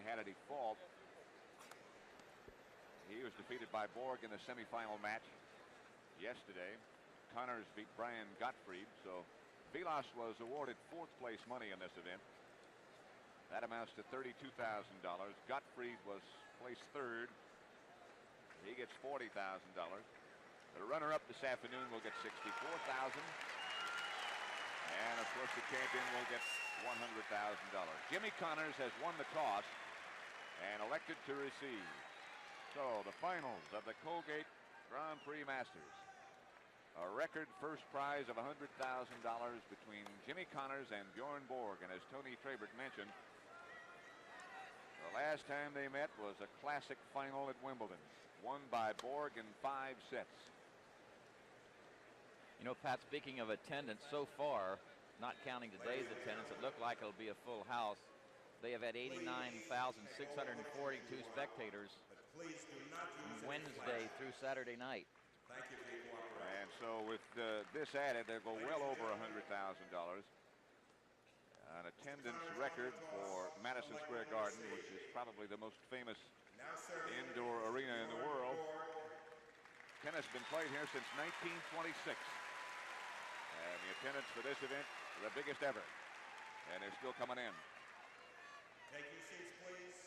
Hannity fault. He was defeated by Borg in the semifinal match yesterday. Connors beat Brian Gottfried, so Vilas was awarded 4th place money in this event. That amounts to $32,000. Gottfried was placed 3rd. He gets $40,000. The runner-up this afternoon will get $64,000. And of course the champion will get $100,000. Jimmy Connors has won the toss and elected to receive. So the finals of the Colgate Grand Prix Masters. A record first prize of $100,000 between Jimmy Connors and Bjorn Borg. And as Tony Trabert mentioned, the last time they met was a classic final at Wimbledon, won by Borg in 5 sets. You know, Pat, speaking of attendance, so far, not counting today's attendance, it looked like it'll be a full house. They have had 89,642 spectators from Wednesday through Saturday night. Thank you for your cooperation. And so with this added, they'll go well over $100,000. An attendance record for Madison Square Garden, which is probably the most famous indoor arena in the world. Tennis has been played here since 1926. And the attendance for this event, the biggest ever. And they're still coming in. Take your seats, please.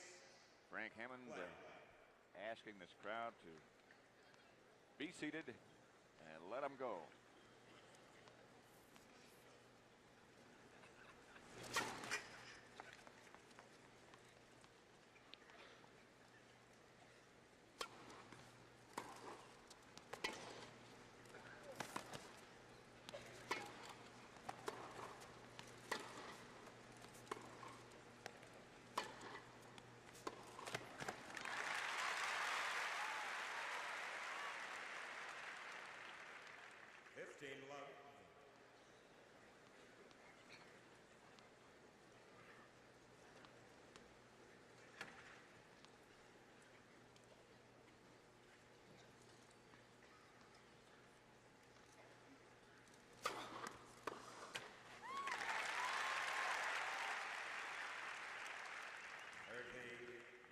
Frank Hammond asking this crowd to be seated and let them go.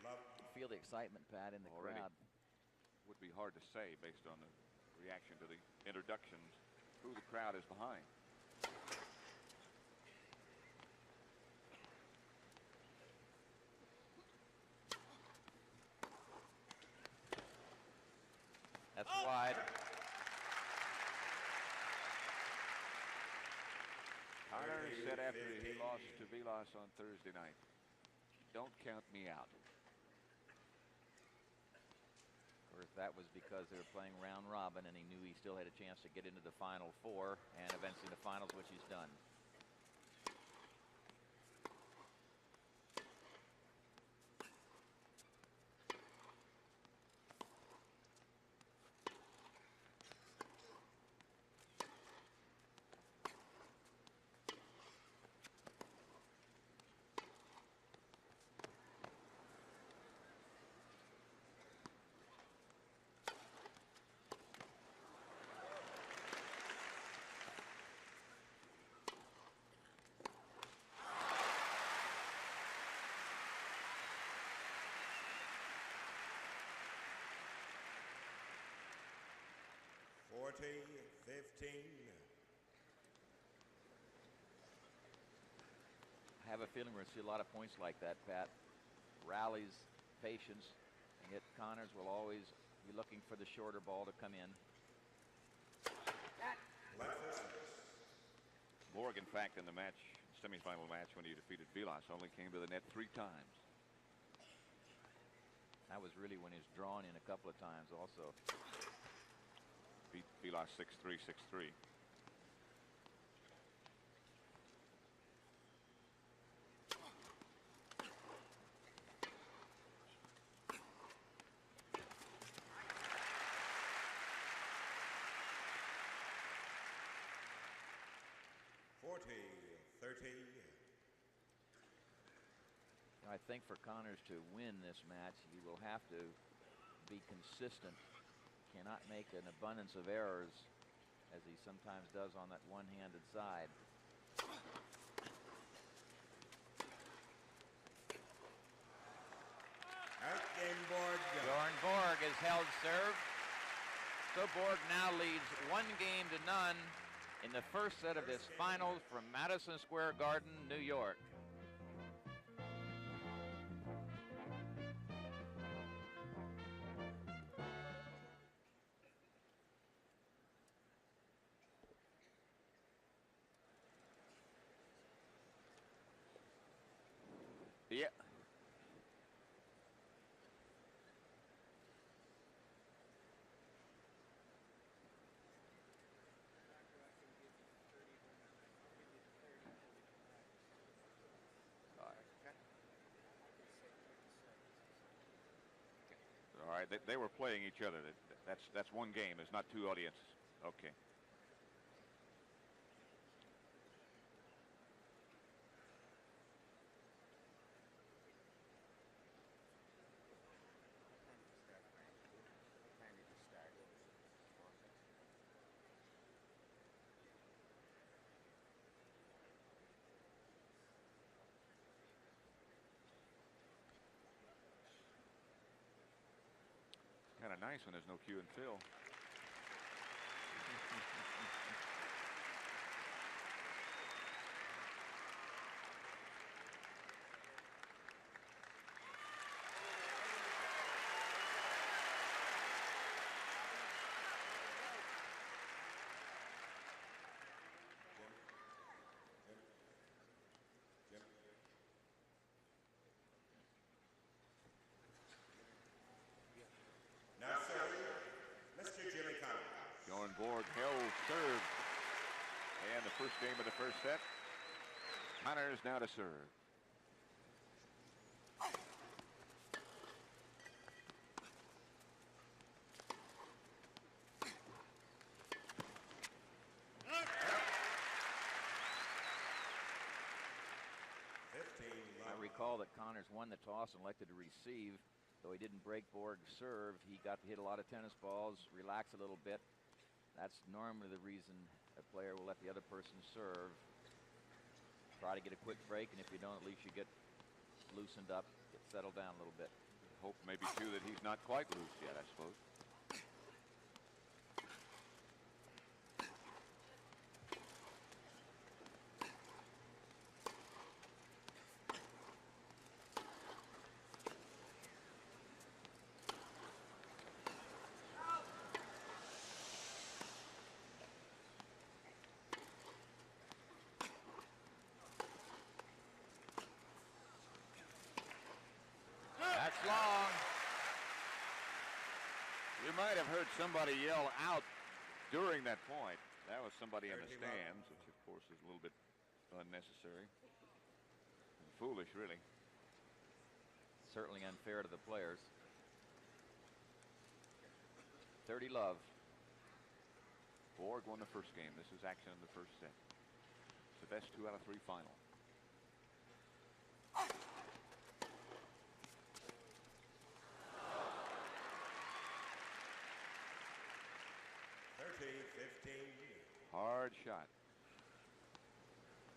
Love. Feel the excitement, Pat, in the crowd. Would be hard to say based on the reaction to the introductions who the crowd is behind. That's wide. Connors said after he lost to Vilas on Thursday night, "Don't count me out." Of course, that was because they were playing round robin, and he knew he still had a chance to get into the Final Four and eventually the finals, which he's done. I have a feeling we're going to see a lot of points like that, Pat. Rallies, patience, and yet Connors will always be looking for the shorter ball to come in. Borg, in fact, in the match, semifinal match when he defeated Vilas, only came to the net 3 times. That was really when he was drawn in a couple of times also. Beat Vilas 6-3, 6-3. I think for Connors to win this match, he will have to be consistent. Cannot make an abundance of errors as he sometimes does on that one-handed side. Borg. Bjorn Borg has held serve. So Borg now leads 1-0 in the first set of this finals from Madison Square Garden, New York. Yeah. All right, they were playing each other. That's one game. There's not two audiences. Okay. Kind of nice when there's no cue and fill. Now serving, Mr. Jimmy Connors. Bjorn Borg held serve. And the first game of the first set. Connors now to serve. I recall that Connors won the toss and elected to receive. Though he didn't break Borg's serve, he got to hit a lot of tennis balls, relax a little bit. That's normally the reason a player will let the other person serve. Try to get a quick break, and if you don't, at least you get loosened up, get settled down a little bit. Hope maybe, too, that he's not quite loose yet, I suppose. That's long. You might have heard somebody yell out during that point. That was somebody in the stands, which of course is a little bit unnecessary. And foolish, really. Certainly unfair to the players. 30 love. Borg won the first game. This is action in the first set. It's the best 2 out of 3 final. Hard shot.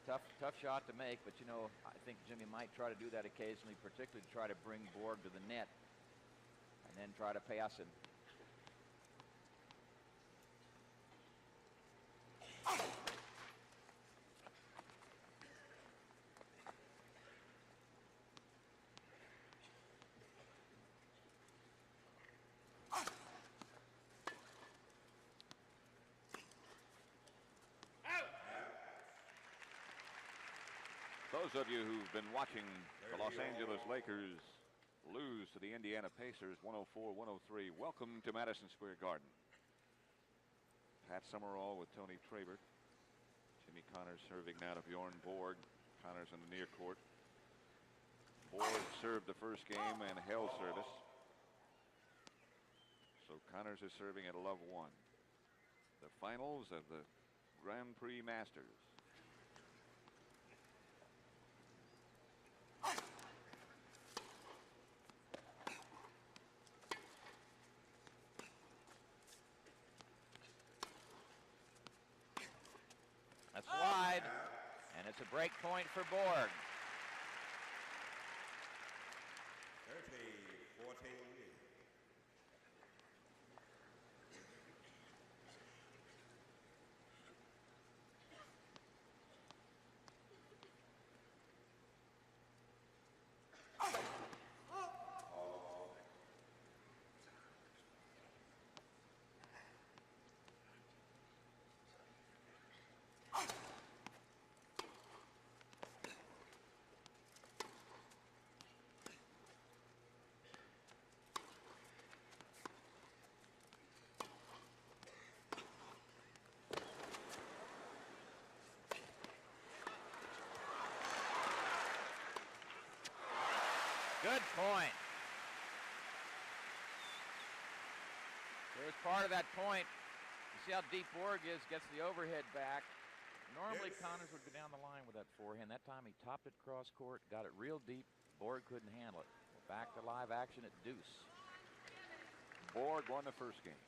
Tough shot to make, but you know, I think Jimmy might try to do that occasionally, particularly to try to bring Borg to the net and then try to pass him. Those of you who've been watching the Los Angeles Lakers lose to the Indiana Pacers 104-103, welcome to Madison Square Garden. Pat Summerall with Tony Trabert. Jimmy Connors serving now to Bjorn Borg. Connors in the near court. Borg served the first game and held service. So Connors is serving at love 1. The finals of the Grand Prix Masters. That's wide, and it's a break point for Borg. 30-14 Good point. There's part of that point. You see how deep Borg is, gets the overhead back. Normally, Connors would go down the line with that forehand. That time he topped it cross court, got it real deep. Borg couldn't handle it. Back to live action at deuce. Borg won the first game.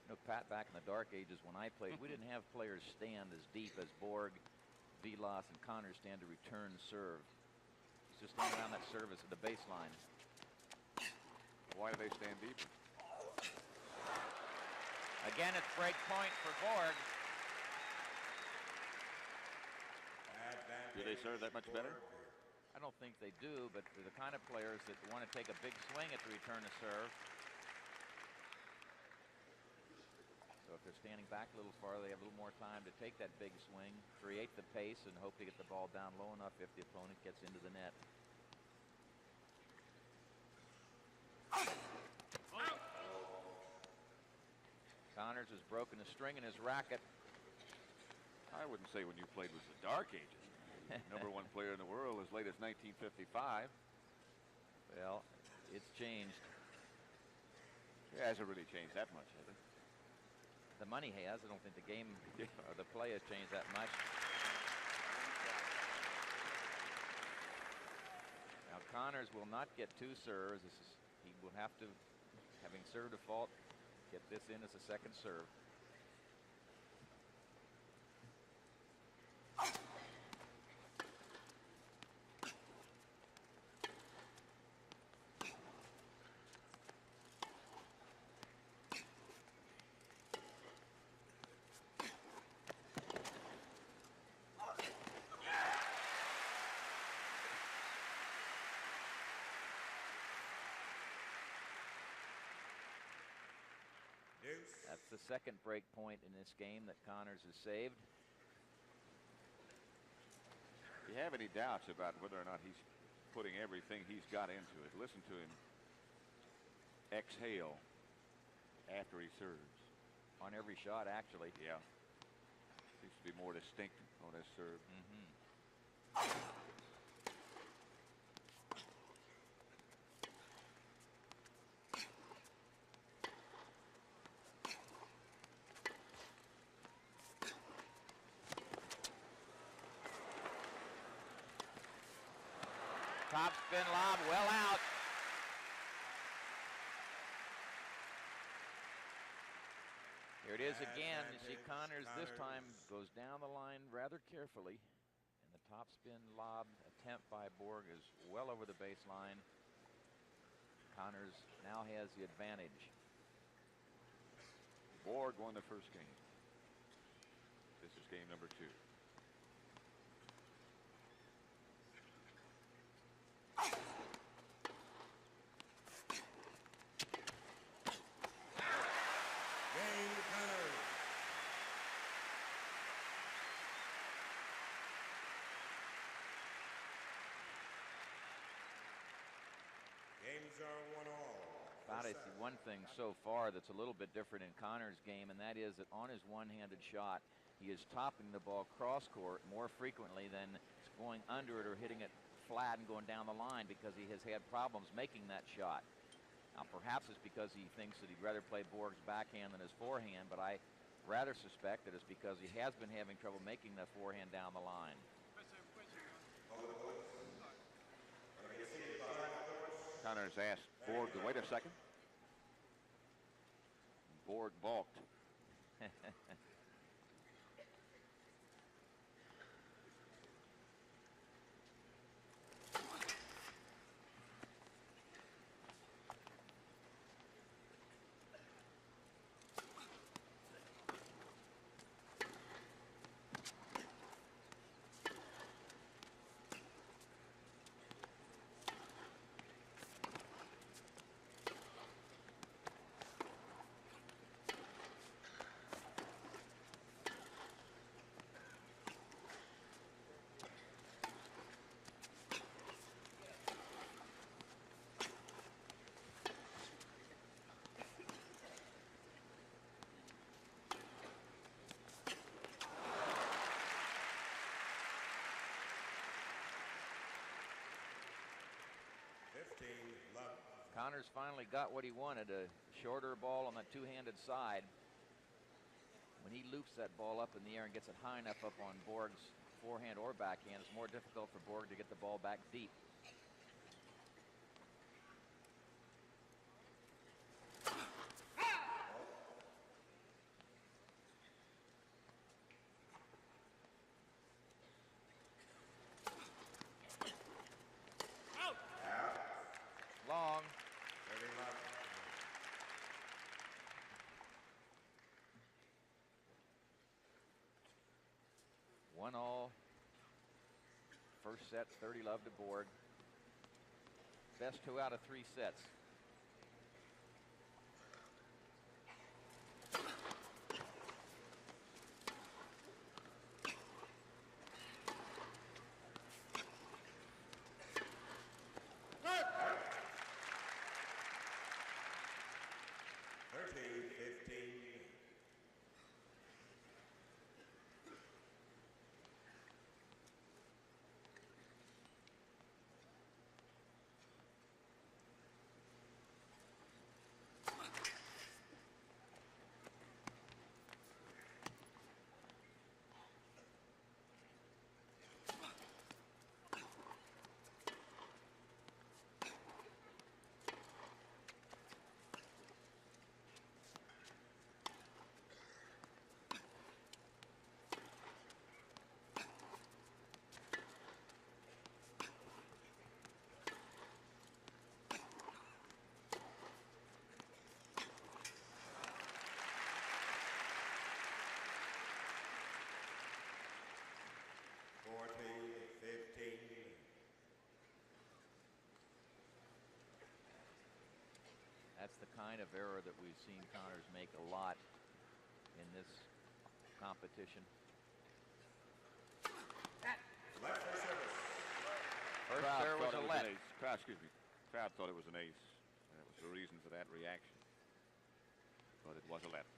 You know, Pat, back in the dark ages when I played, we didn't have players stand as deep as Borg, Vilas, and Connors stand to return serve. It's just stand around that service at the baseline. Why do they stand deep? Again, it's break point for Borg. Do they serve that much better? I don't think they do, but they're the kind of players that want to take a big swing at the return to serve. So if they're standing back a little farther, they have a little more time to take that big swing, create the pace, and hope to get the ball down low enough if the opponent gets into the net. Connors has broken a string in his racket. I wouldn't say when you played was the dark ages. Number one player in the world as late as 1955. Well, it's changed. It hasn't really changed that much, has it? The money has. I don't think the game or the play has changed that much. Now Connors will not get two serves. He will have to, having served a fault, get this in as a second serve. That's the second break point in this game that Connors has saved. If you have any doubts about whether or not he's putting everything he's got into it, listen to him exhale after he serves. On every shot, actually. Yeah. Seems to be more distinct on his serve. Top spin lob, well out. Here it is again. You see Connors this time goes down the line rather carefully. And the top spin lob attempt by Borg is well over the baseline. Connors now has the advantage. Borg won the first game. This is game number 2. I see one thing so far that's a little bit different in Connors' game, and that is that on his one-handed shot, he is topping the ball cross-court more frequently than going under it or hitting it flat and going down the line, because he has had problems making that shot. Now, perhaps it's because he thinks that he'd rather play Borg's backhand than his forehand, but I rather suspect that it's because he has been having trouble making that forehand down the line. Connors asked Borg to wait a second. Borg balked. Connors finally got what he wanted, a shorter ball on the two-handed side. When he loops that ball up in the air and gets it high enough up on Borg's forehand or backhand, it's more difficult for Borg to get the ball back deep. Long. 1-all. First set, 30-love to Borg. Best 2 out of 3 sets. That's the kind of error that we've seen Connors make a lot in this competition. First there was a let. Crowd thought it was an ace. That was the reason for that reaction. But it was a let.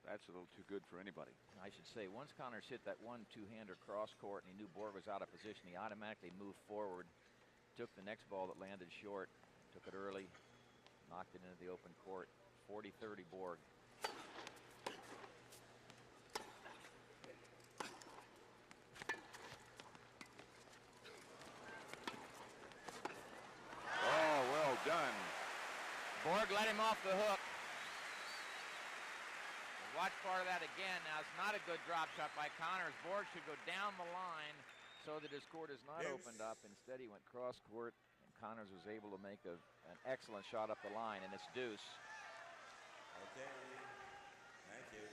That's a little too good for anybody. I should say, once Connors hit that 1 2-hander cross court and he knew Borg was out of position, he automatically moved forward, took the next ball that landed short, took it early, knocked it into the open court. 40-30 Borg. Oh, well done. Borg let him off the hook. Watch part of that again. Now, it's not a good drop shot by Connors. Borg should go down the line so that his court is not opened up. Instead, he went cross court, and Connors was able to make an excellent shot up the line, and it's deuce. Okay. Thank you.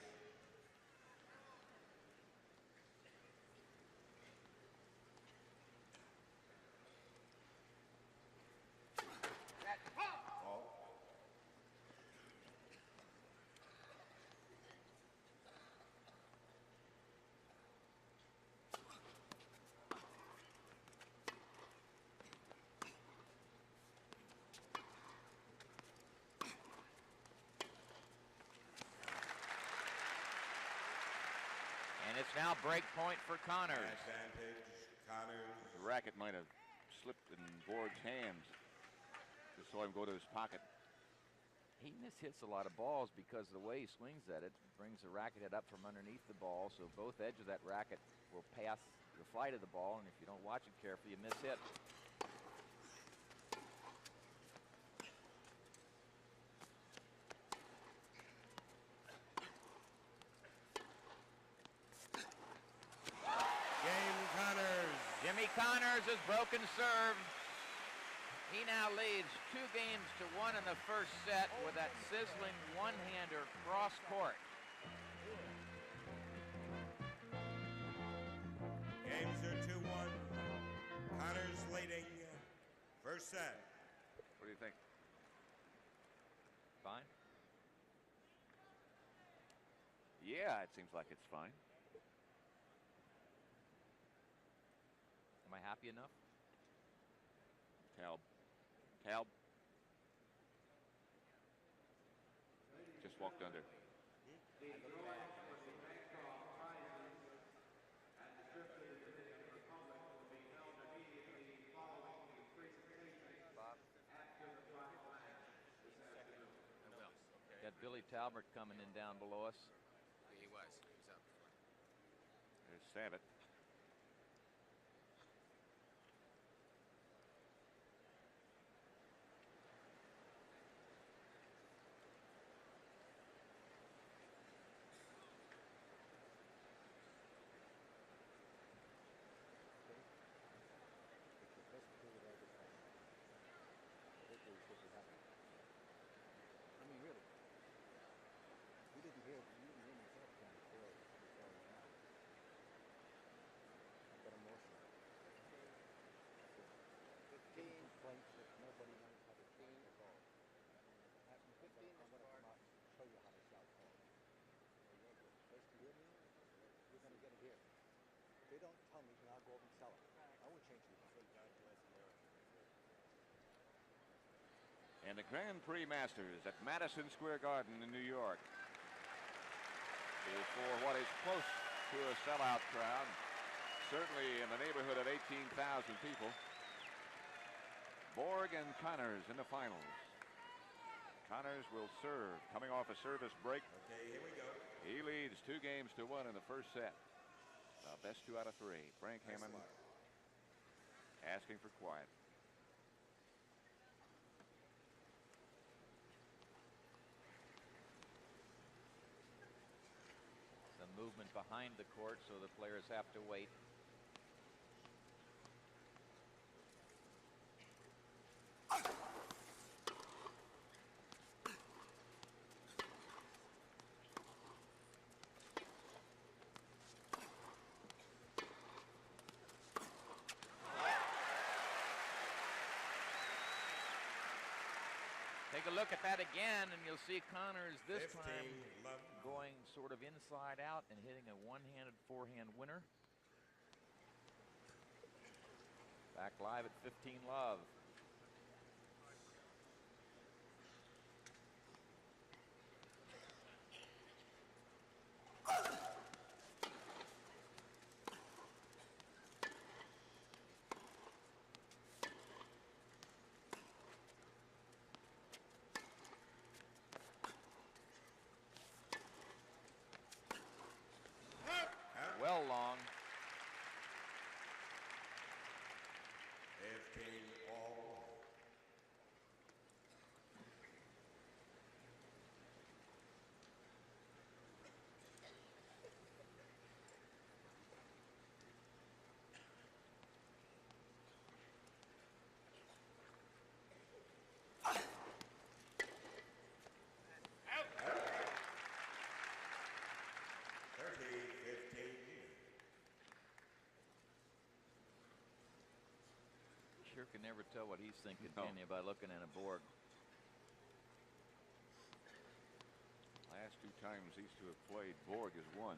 And it's now break point for Connors. Advantage, Connors. The racket might have slipped in Borg's hands. Just saw him go to his pocket. He mishits a lot of balls because the way he swings at it brings the racket head up from underneath the ball, so both edges of that racket will pass the flight of the ball, and if you don't watch it carefully, you miss hit. Jimmy Connors has broken serve. He now leads 2 games to 1 in the first set with that sizzling one-hander cross court. Games are 2-1. Connors leading first set. What do you think? Yeah, it seems like it's fine. Am I happy enough? Taub. Just walked under. Got Billy Talbert coming in down below us. Yeah, he was up before. There's Sabat. I mean, really. We didn't hear myself down before we went out. I got emotional. 15 complaints that nobody knows how to shout the ball. 15 I'm going to come out and show you how to shout ball. First to hear me, you're going to get it here. If they don't tell me, then I'll go over and tell them. I won't change anything. God bless America. And the Grand Prix Masters at Madison Square Garden in New York. For what is close to a sellout crowd, certainly in the neighborhood of 18,000 people. Borg and Connors in the finals. Connors will serve, coming off a service break. Okay, here we go. He leads 2-1 in the first set. Best 2 out of 3. Frank Hammond asking for quiet. Some movement behind the court, so the players have to wait. Take a look at that again, and you'll see Connors this 15 time love. going sort of inside out and hitting a one-handed forehand winner. Back live at 15 love. Well long. 15 all. Sure can never tell what he's thinking, No. can you, by looking at a board. Last 2 times these two have played, Borg has won.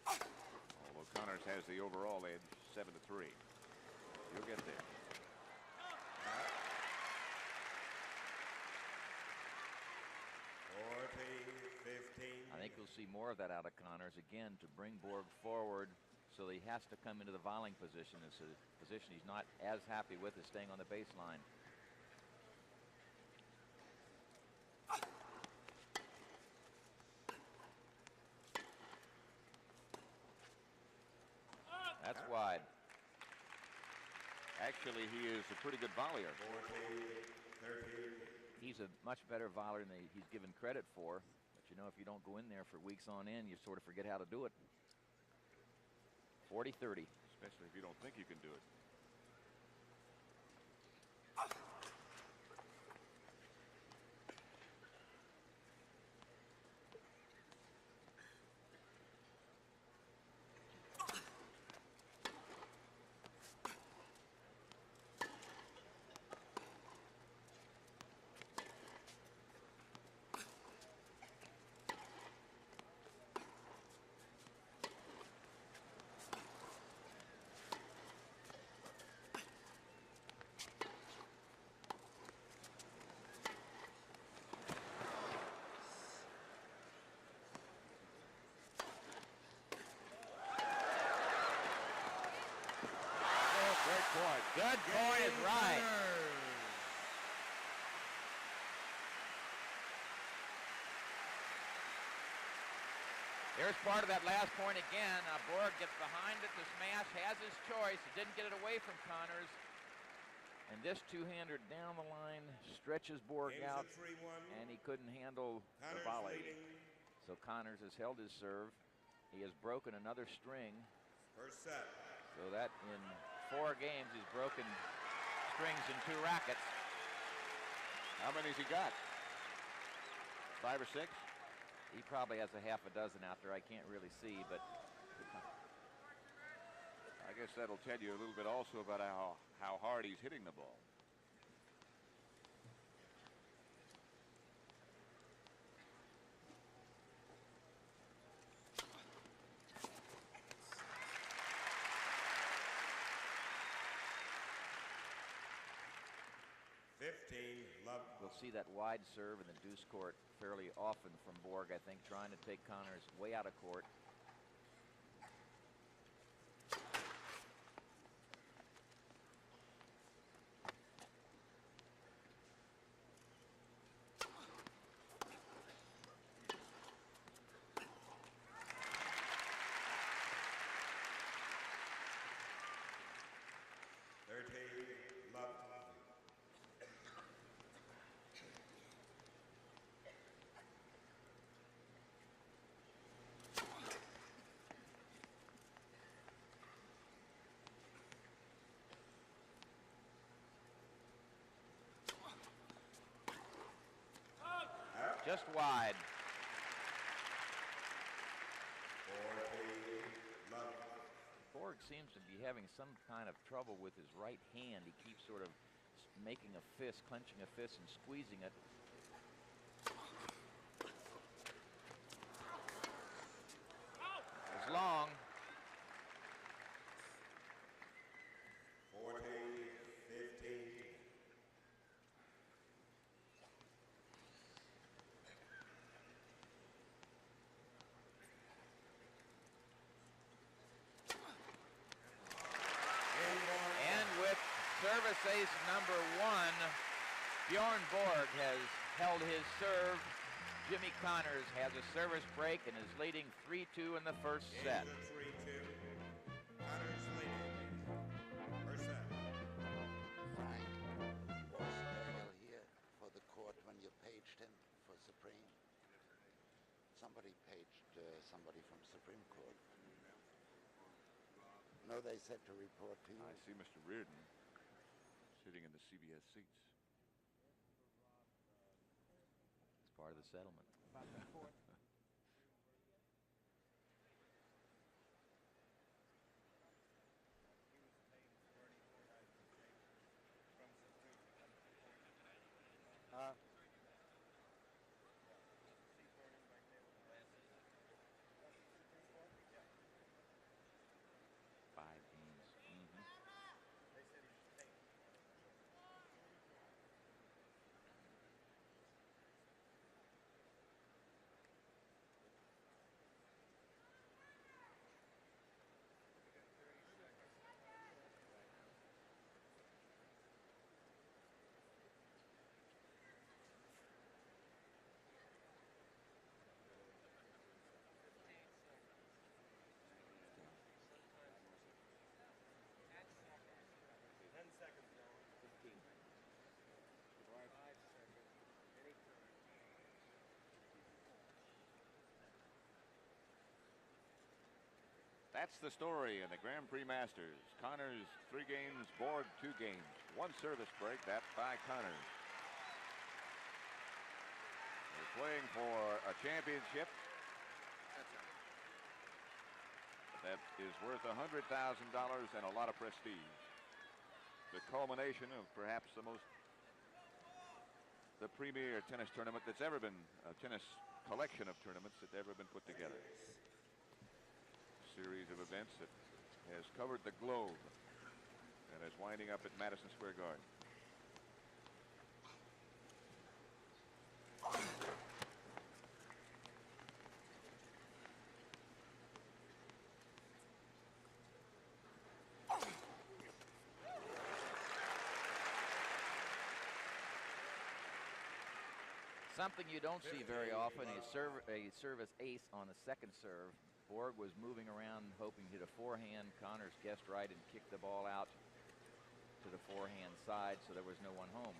Although Connors has the overall edge, 7-3. You'll get there. I think we'll see more of that out of Connors again to bring Borg forward, so he has to come into the volleying position. It's a position he's not as happy with as staying on the baseline. That's wide. Actually, he is a pretty good volleyer. 13. He's a much better volleyer than he's given credit for. But you know, if you don't go in there for weeks on end, you sort of forget how to do it. 40-30. Especially if you don't think you can do it. Here's part of that last point again. Borg gets behind it to smash, has his choice. He didn't get it away from Connors. And this two-hander down the line stretches Borg out, and he couldn't handle the volley. So Connors has held his serve. He has broken another string. First set. So that in 4 games, he's broken strings in 2 rackets. How many's he got? 5 or 6? He probably has a half a dozen out there. I can't really see, but I guess that'll tell you a little bit also about how hard he's hitting the ball. we'll see that wide serve in the deuce court fairly often from Borg, I think, trying to take Connors way out of court. Just wide. Borg seems to be having some kind of trouble with his right hand. He keeps sort of making a fist, clenching a fist and squeezing it. It's long. 14-15. Service ace number 1, Bjorn Borg has held his serve. Jimmy Connors has a service break and is leading 3-2 in the first set. 3-2. Connors leading. First set. Frank, was Ariel here for the court when you paged him for Supreme? Somebody paged somebody from Supreme Court. No, they said to report to you. I see Mr. Reardon sitting in the CBS seats. It's part of the settlement. That's the story in the Grand Prix Masters. Connors 3 games, Borg 2 games. 1 service break, that's by Connors. They're playing for a championship that is worth $100,000 and a lot of prestige. The culmination of perhaps the premier tennis tournament that's ever been, a tennis collection of tournaments that's ever been put together. Series of events that has covered the globe and is winding up at Madison Square Garden. Something you don't see very often, a service ace on the second serve. Borg was moving around hoping to hit a forehand. Connors guessed right and kicked the ball out to the forehand side, so there was no one home.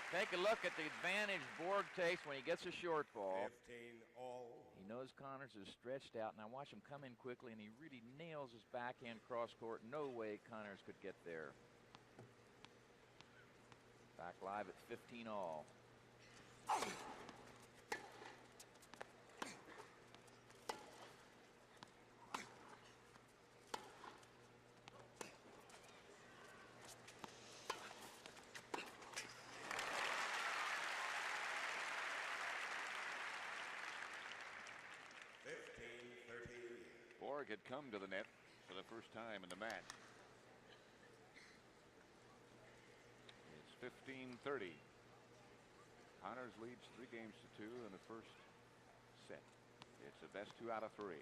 Take a look at the advantage Borg takes when he gets a short ball. 15-all. He knows Connors is stretched out. Now watch him come in quickly, and he really nails his backhand cross court. No way Connors could get there. Back live at 15-all. Borg had come to the net for the first time in the match. It's 15-30. Connors leads 3 games to 2 in the first set. It's the best 2 out of 3.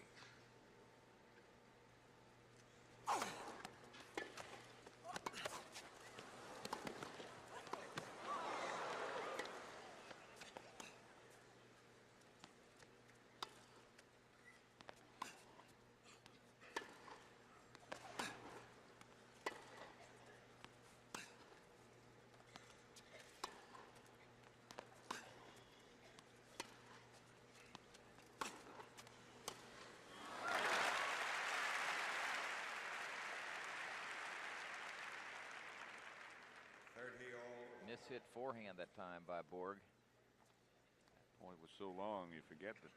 Hit forehand that time by Borg. That point was so long you forget that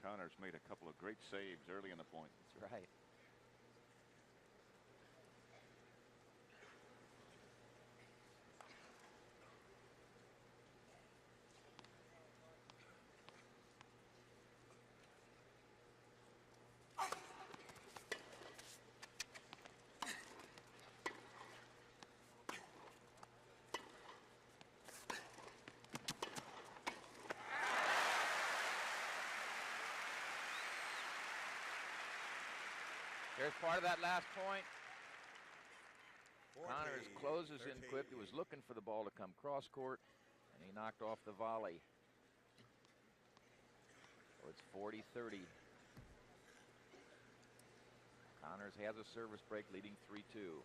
Connors made a couple of great saves early in the point. That's right. There's part of that last point. Connors closes in quick. He was looking for the ball to come cross court, and he knocked off the volley. So it's 40-30. Connors has a service break, leading 3-2.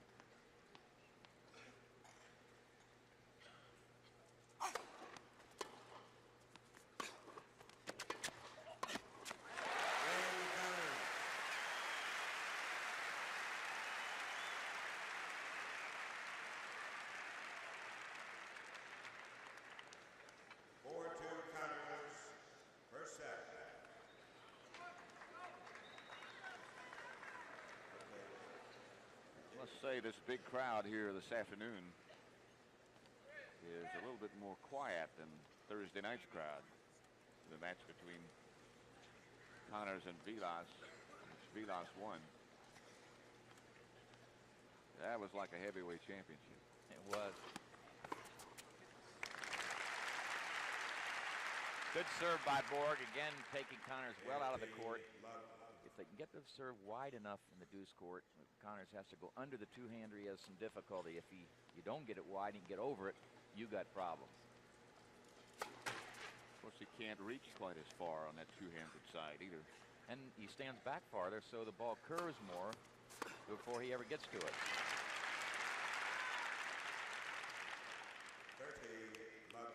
Say this big crowd here this afternoon is a little bit more quiet than Thursday night's crowd. The match between Connors and Vilas, which Vilas won. That was like a heavyweight championship. It was. Good serve by Borg, again taking Connors well out of the court. If they can get the serve wide enough in the deuce court, Connors has to go under the two-hander. He has some difficulty. If you don't get it wide and get over it, you got problems. Of course, he can't reach quite as far on that two-handed side either. And he stands back farther, so the ball curves more before he ever gets to it. 30-11.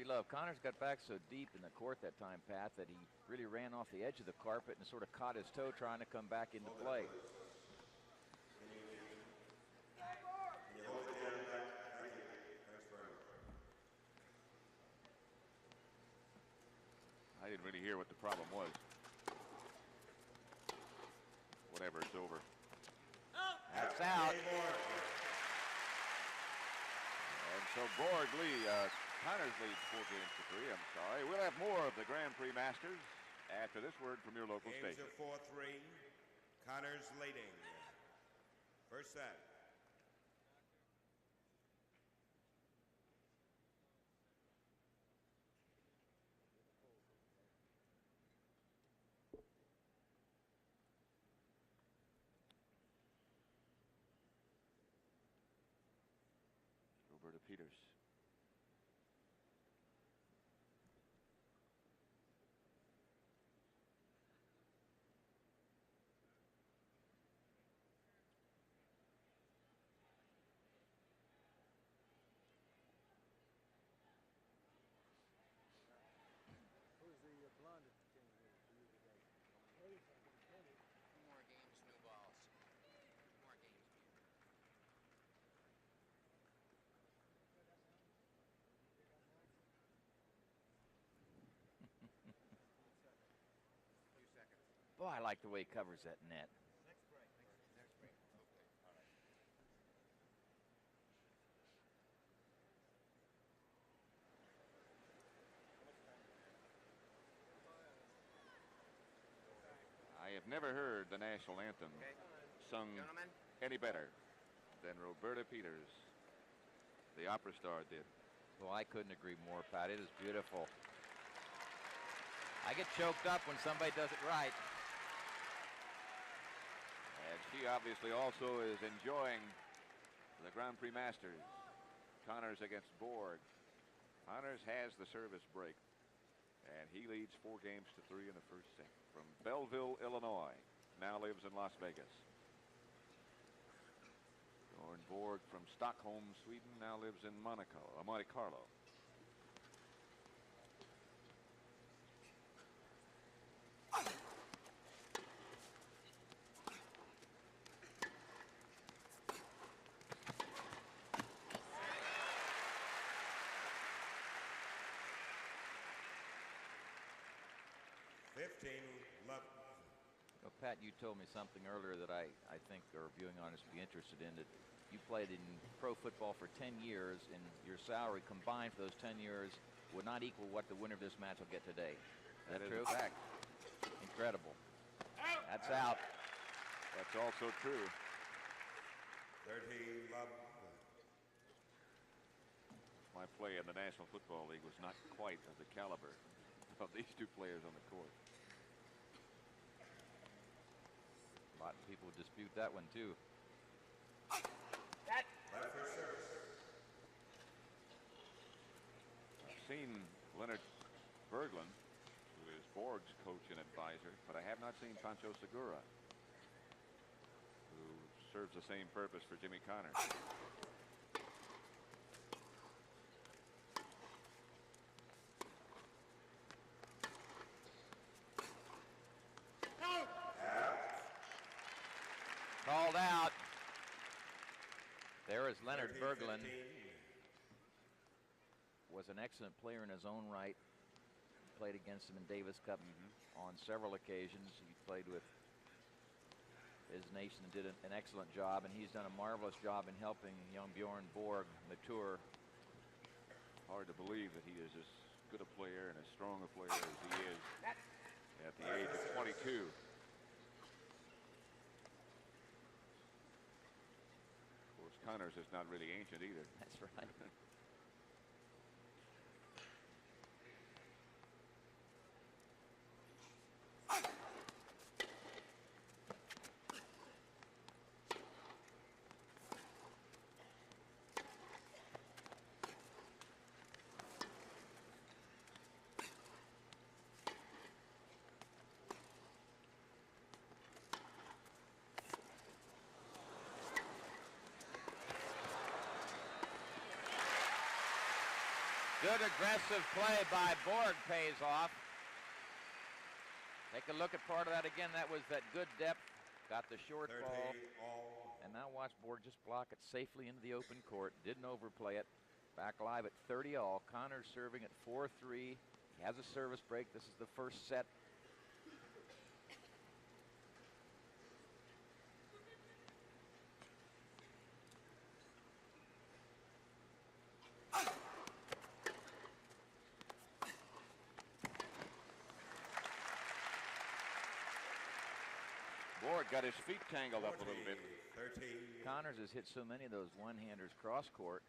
Love. Connors got back so deep in the court that time, Pat, that he really ran off the edge of the carpet and sort of caught his toe trying to come back into play. really hear what the problem was. Whatever, it's over. That's out. And so Borg Connors leads 4-3. I'm sorry. We'll have more of the Grand Prix Masters after this word from your local Games station. of 4-3. Connors leading. First set. Roberta Peters. Who's the blonde at the team here for you today? Two more games, no balls. Two more games, man. Few seconds. Boy, I like the way he covers that net. Next break. Next break. Okay. All right. I have never heard the national anthem Okay. sung Gentlemen, any better than Roberta Peters, the opera star, did. Well, I couldn't agree more, Pat. It is beautiful. I get choked up when somebody does it right. And she obviously also is enjoying the Grand Prix Masters. Connors against Borg. Connors has the service break, and he leads 4-3 in the first set. From Belleville, Illinois, now lives in Las Vegas. Bjorn Borg from Stockholm, Sweden, now lives in Monte Carlo. Well, Pat, you told me something earlier that I think our viewing audience would be interested in, that you played in pro football for 10 years, and your salary combined for those 10 years would not equal what the winner of this match will get today. Is that true? A fact. Incredible. That's out. That's also true. 30 love. My play in the National Football League was not quite of the caliber of these two players on the court. A lot of people would dispute that one, too. Left for service. I've seen Leonard Berglund, who is Borg's coach and advisor, but I have not seen Pancho Segura, who serves the same purpose for Jimmy Connors. Called out. There is Leonard 13-15. Berglund. Was an excellent player in his own right. Played against him in Davis Cup on several occasions. He played with his nation and did an excellent job, and he's done a marvelous job in helping young Bjorn Borg mature. Hard to believe that he is as good a player and as strong a player as he is at the age of 22. Of course, Connors is not really ancient either. That's right. Good aggressive play by Borg pays off. Take a look at part of that again. That was that good depth. Got the short 30 ball. all. And now watch Borg just block it safely into the open court. Didn't overplay it. Back live at 30 all. Connors serving at 4-3. He has a service break. This is the first set. Borg got his feet tangled up a little bit. 13. Connors has hit so many of those one-handers cross-court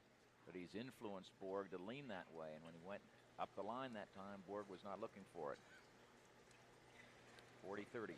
that he's influenced Borg to lean that way. And when he went up the line that time, Borg was not looking for it. 40-30.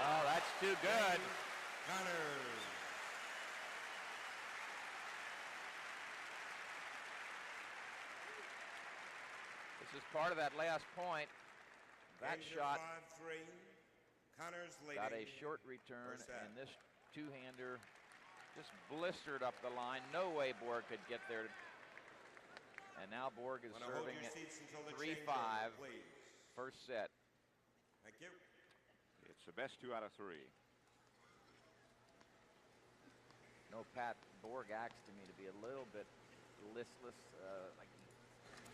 Oh, that's too good. Connors. This is part of that last point. That Games shot 5-3. Connors leading. got a short return, First set. and this two-hander just blistered up the line. No way Borg could get there. And now Borg is Wanna hold serving your it seats until the 3-5. changeover, please. First set. Thank you. It's the best 2 out of 3. No, Pat, Borg acts to me to be a little bit listless, like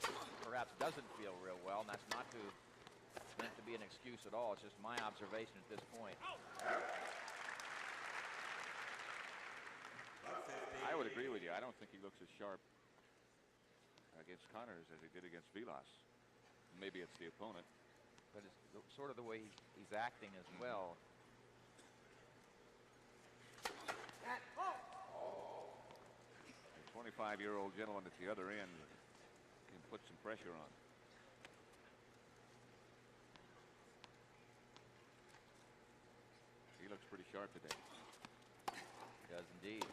he perhaps doesn't feel real well, and that's not meant to be an excuse at all. It's just my observation at this point. I would agree with you. I don't think he looks as sharp against Connors as he did against Vilas. Maybe it's the opponent. But it's sort of the way he's acting as well. The 25-year-old gentleman at the other end can put some pressure on. He looks pretty sharp today. He does indeed.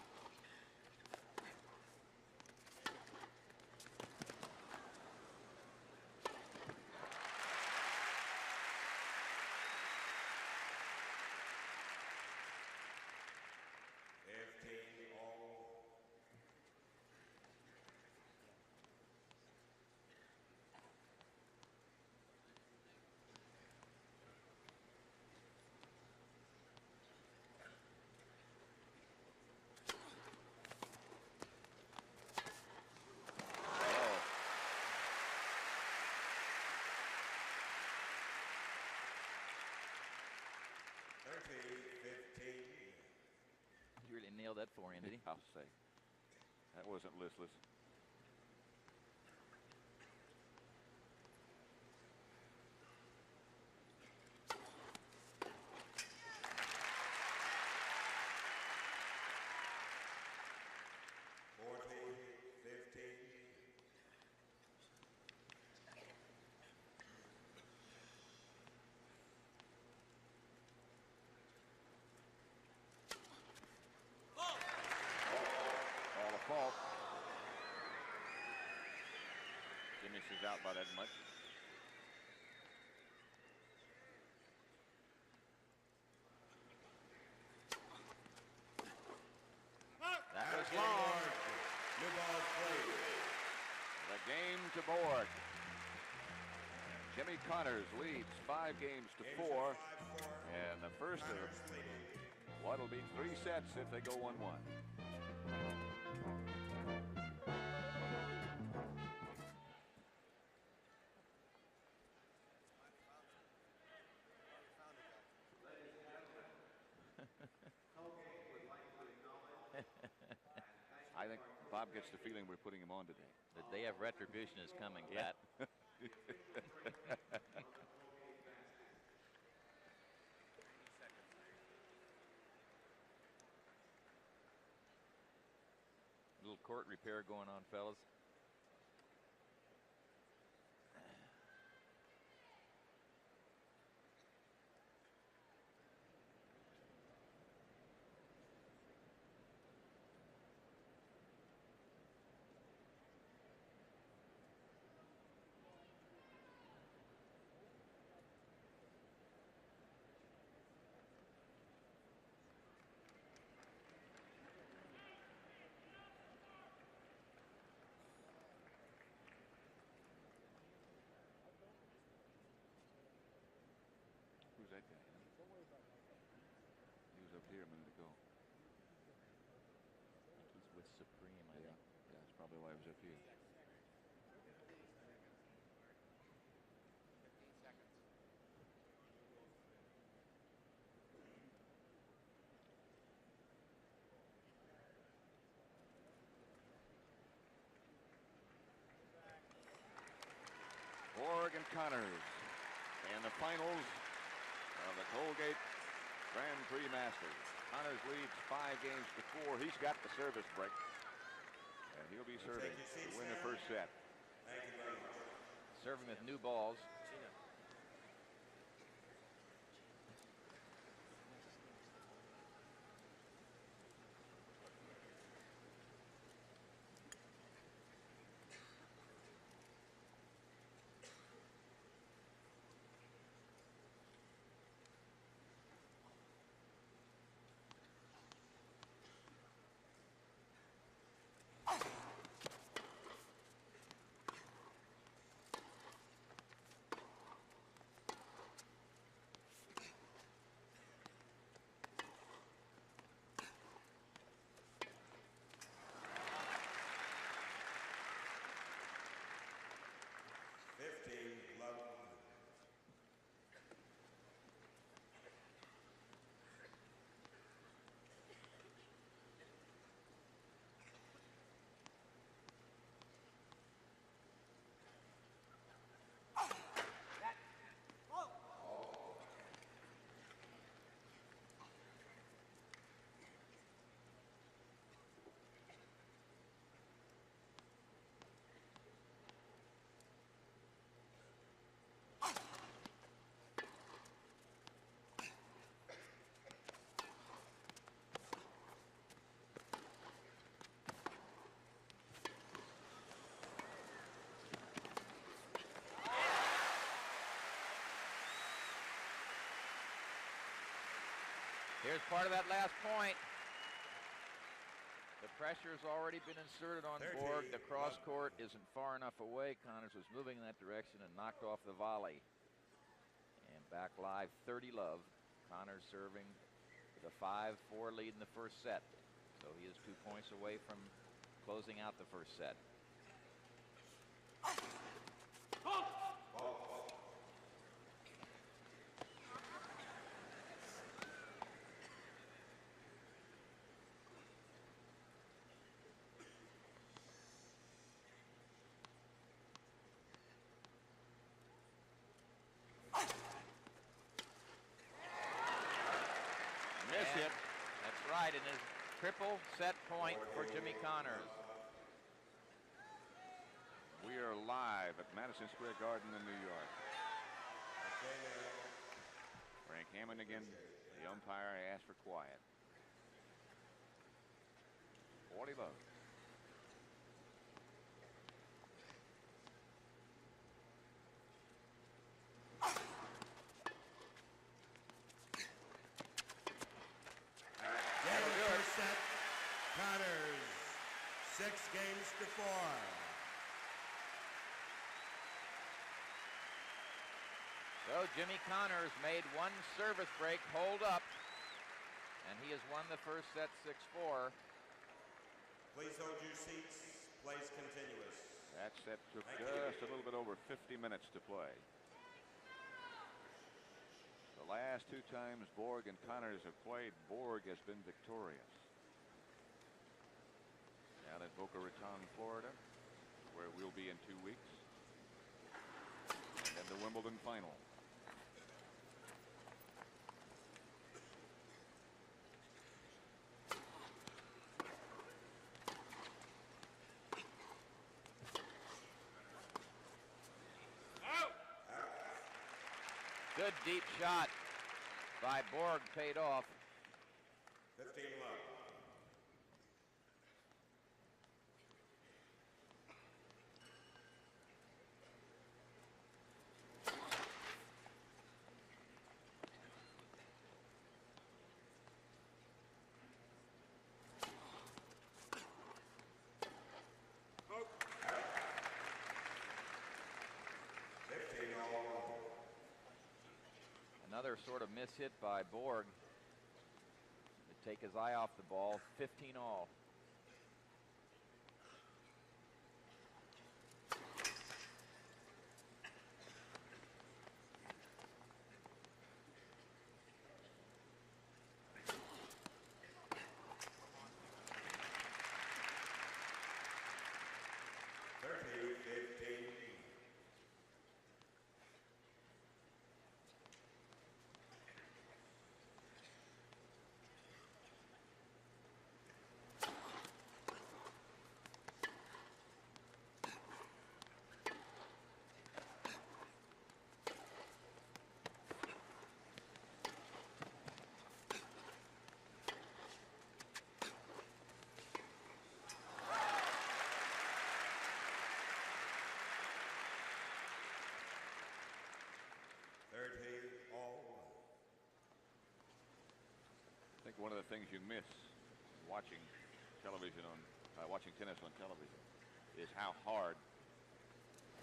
You really nailed that for him, did he? I'll say. That wasn't listless. Fault. Jimmy is out by that much. That was long. New ball played. The game to Borg. Jimmy Connors leads 5 games to 4. And the first of what'll be 3 sets if they go 1-1. I think Bob gets the feeling we're putting him on today. The day of retribution is coming, Pat. Little court repair going on, fellas. here a minute ago. I think he's with Supreme, I think. Yeah, that's probably why I was up here. 15 seconds. Borg and Connors in the finals of the Colgate Grand Prix Masters. Connors leads 5 games to 4. He's got the service break, and he'll be serving to win the first set. Thank you very much. Serving with new balls. Here's part of that last point. The pressure's already been inserted on Borg. The cross court isn't far enough away. Connors was moving in that direction and knocked off the volley. And back live, 30-love. Connors serving with a 5-4 lead in the first set. So he is 2 points away from closing out the first set. Hit. That's right, and his triple set point for Jimmy Connors. We are live at Madison Square Garden in New York. Frank Hammond again. The umpire asked for quiet. 40 love. Connors, 6 games to 4. So Jimmy Connors made one service break, hold up, and he has won the first set 6-4. Please hold your seats. Place continuous. That set took just a little bit over 50 minutes to play. The last 2 times Borg and Connors have played, Borg has been victorious. Down at Boca Raton, Florida, where we'll be in 2 weeks. And then the Wimbledon final. Good deep shot by Borg paid off. 15 love. Another sort of miss hit by Borg. take his eye off the ball. 15 all. I think one of the things you miss watching television watching tennis on television is how hard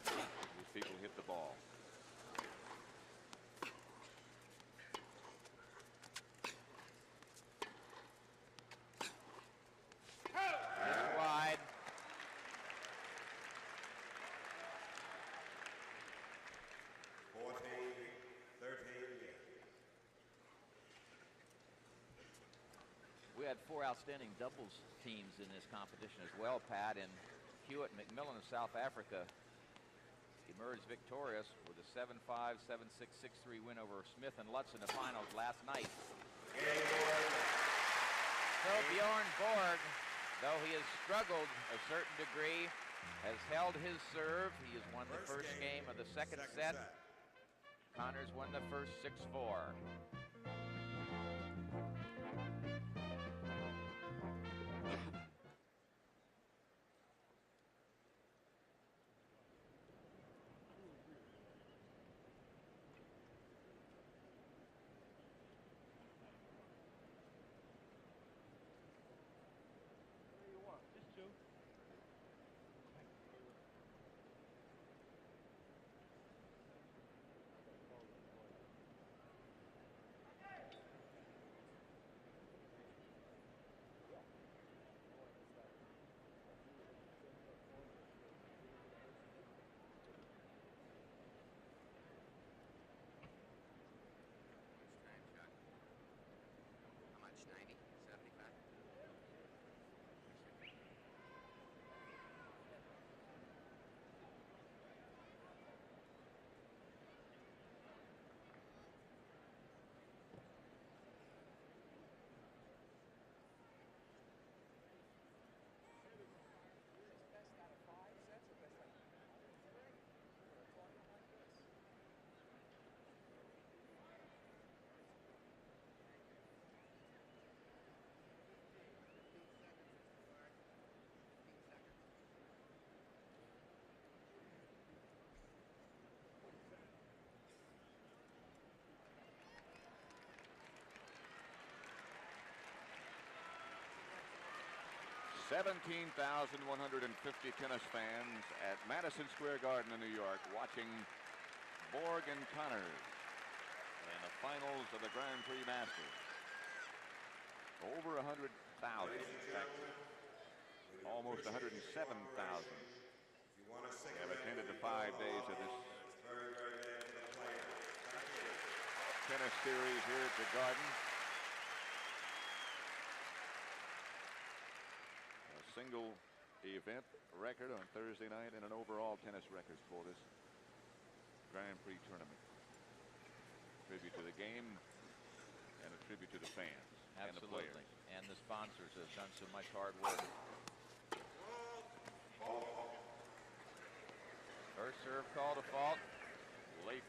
these people hit the ball. It's wide. We had 4 outstanding doubles teams in this competition as well, Pat, and Hewitt and McMillan of South Africa emerged victorious with a 7-5, 7-6, 6-3 win over Smith and Lutz in the finals last night. So Bjorn Borg, though he has struggled a certain degree, has held his serve. He has won the first game of the second set. Connors won the first 6-4. How much? 90? 75? $17,150 tennis fans at Madison Square Garden in New York watching Borg and Connors in the finals of the Grand Prix Masters. Over 100,000, in fact, almost 107,000 have attended the 5 days of this tennis series here at the Garden. A single event record on Thursday night and an overall tennis record for this Grand Prix tournament. Tribute to the game and a tribute to the fans. And the players. Absolutely. And the sponsors have done so much hard work. First serve call to fault. Late.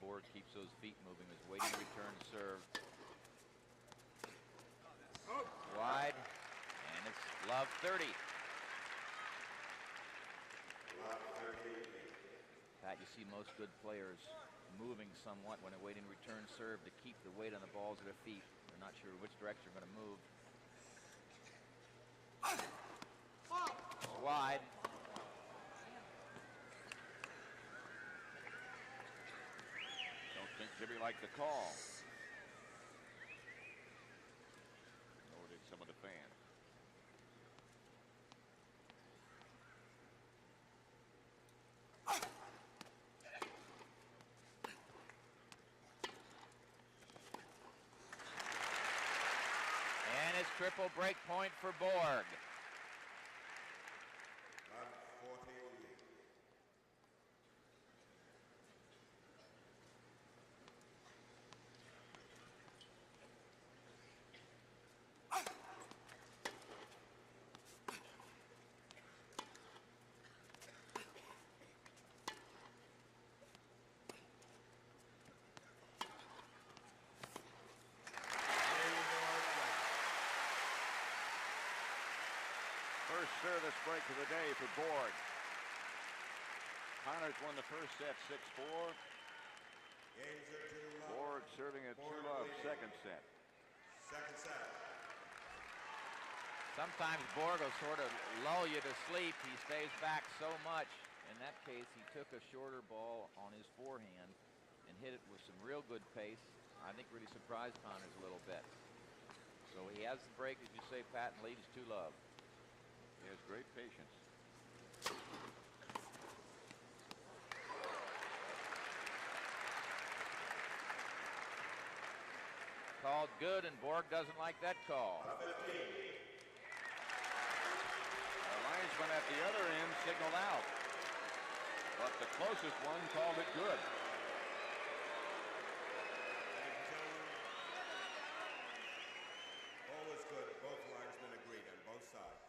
Borg keeps those feet moving. Is waiting return serve. Wide, and it's love 30. Pat, you see most good players moving somewhat when awaiting return serve to keep the weight on the balls of their feet. They're not sure which direction they're going to move. It's wide. Don't think Jimmy liked the call. Nor did some of the fans. And it's triple break point for Borg. First service break of the day for Borg. Connors won the first set 6-4. Borg serving at 2-love second set. Sometimes Borg will sort of lull you to sleep. He stays back so much. In that case, he took a shorter ball on his forehand and hit it with some real good pace. I think really surprised Connors a little bit. So he has the break, as you say, Pat, and leads 2-love. He has great patience. Called good, and Borg doesn't like that call. The linesman at the other end signaled out. But the closest one called it good. Always good. Both linesmen agreed on both sides.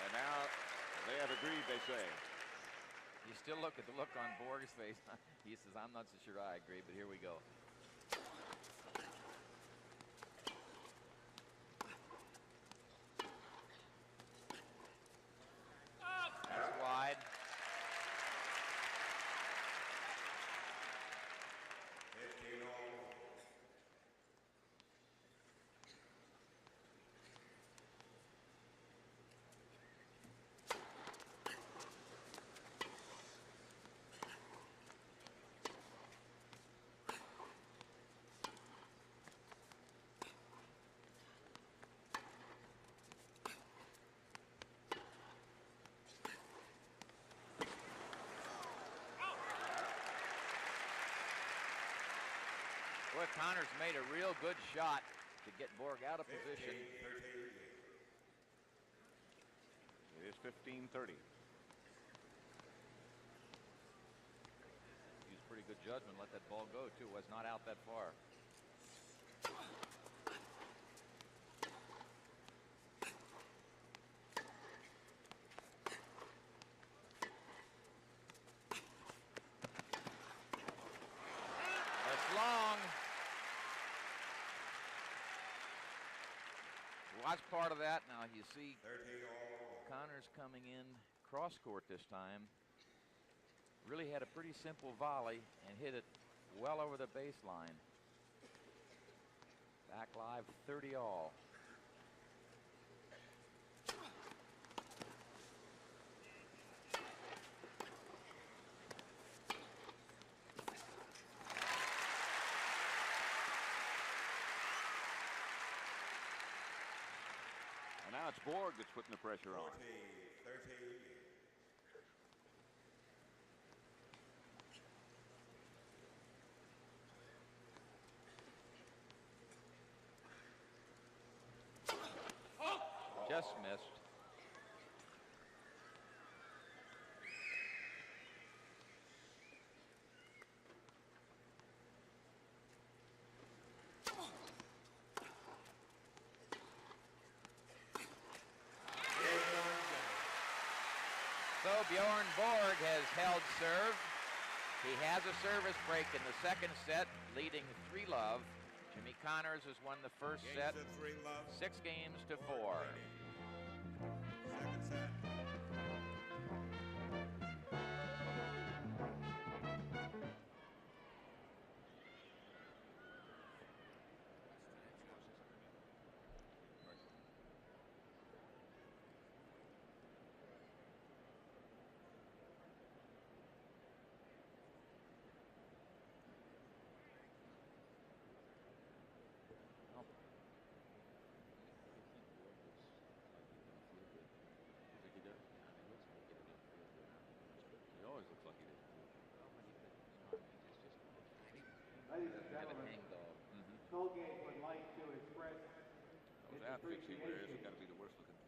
And now they have agreed, they say. You still look at the look on Borg's face. He says, I'm not so sure I agree, but here we go. That's wide. Boy, Connors made a real good shot to get Borg out of position. It is 15-30. Used pretty good judgment, let that ball go, too. Was not out that far. That's long. Watch part of that. Now you see Connors coming in cross court this time. Really had a pretty simple volley and hit it well over the baseline. Back live 30-all. And now it's Borg that's putting the pressure on. 13. Just missed. So Bjorn Borg has held serve. He has a service break in the second set, leading 3-love. Jimmy Connors has won the first set, 6 games to 4. Second set. Ladies and gentlemen, Colgate would like to express its appreciation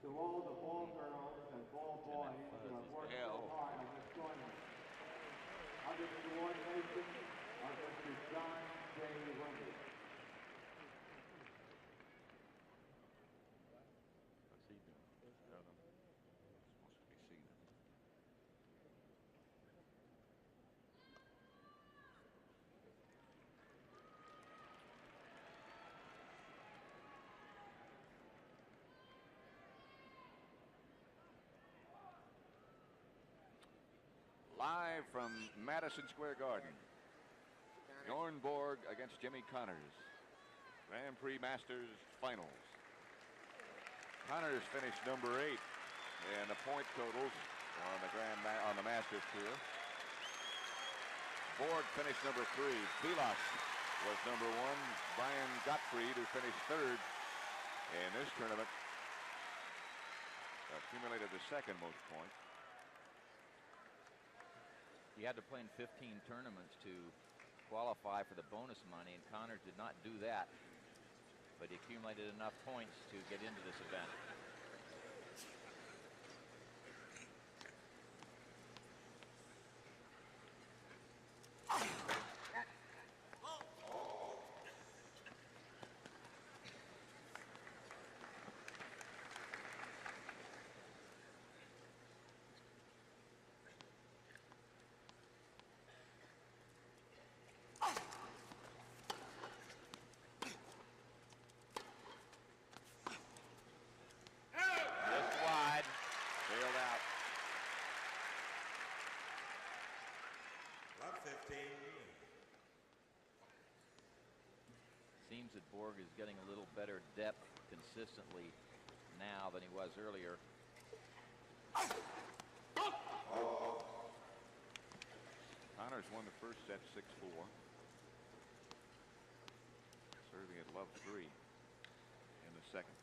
to all the ball girls and ball boys who have worked so hard on this tournament. Under the coordination of Mr. John J. Wendy. Live from Madison Square Garden, Bjorn Borg against Jimmy Connors. Grand Prix Masters Finals. Connors finished number 8 in the point totals on the Masters Tour. Borg finished number 3. Vilas was number 1. Brian Gottfried, who finished 3rd in this tournament, accumulated the second most points. He had to play in 15 tournaments to qualify for the bonus money, and Connors did not do that, but he accumulated enough points to get into this event. Seems that Borg is getting a little better depth consistently now than he was earlier. Connors won the first set 6-4. Serving at love 3 in the second.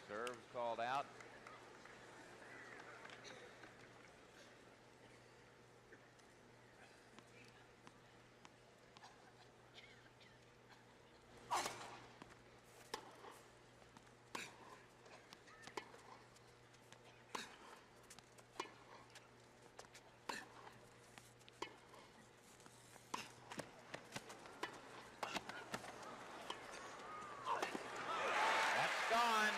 Serves called out. That's gone.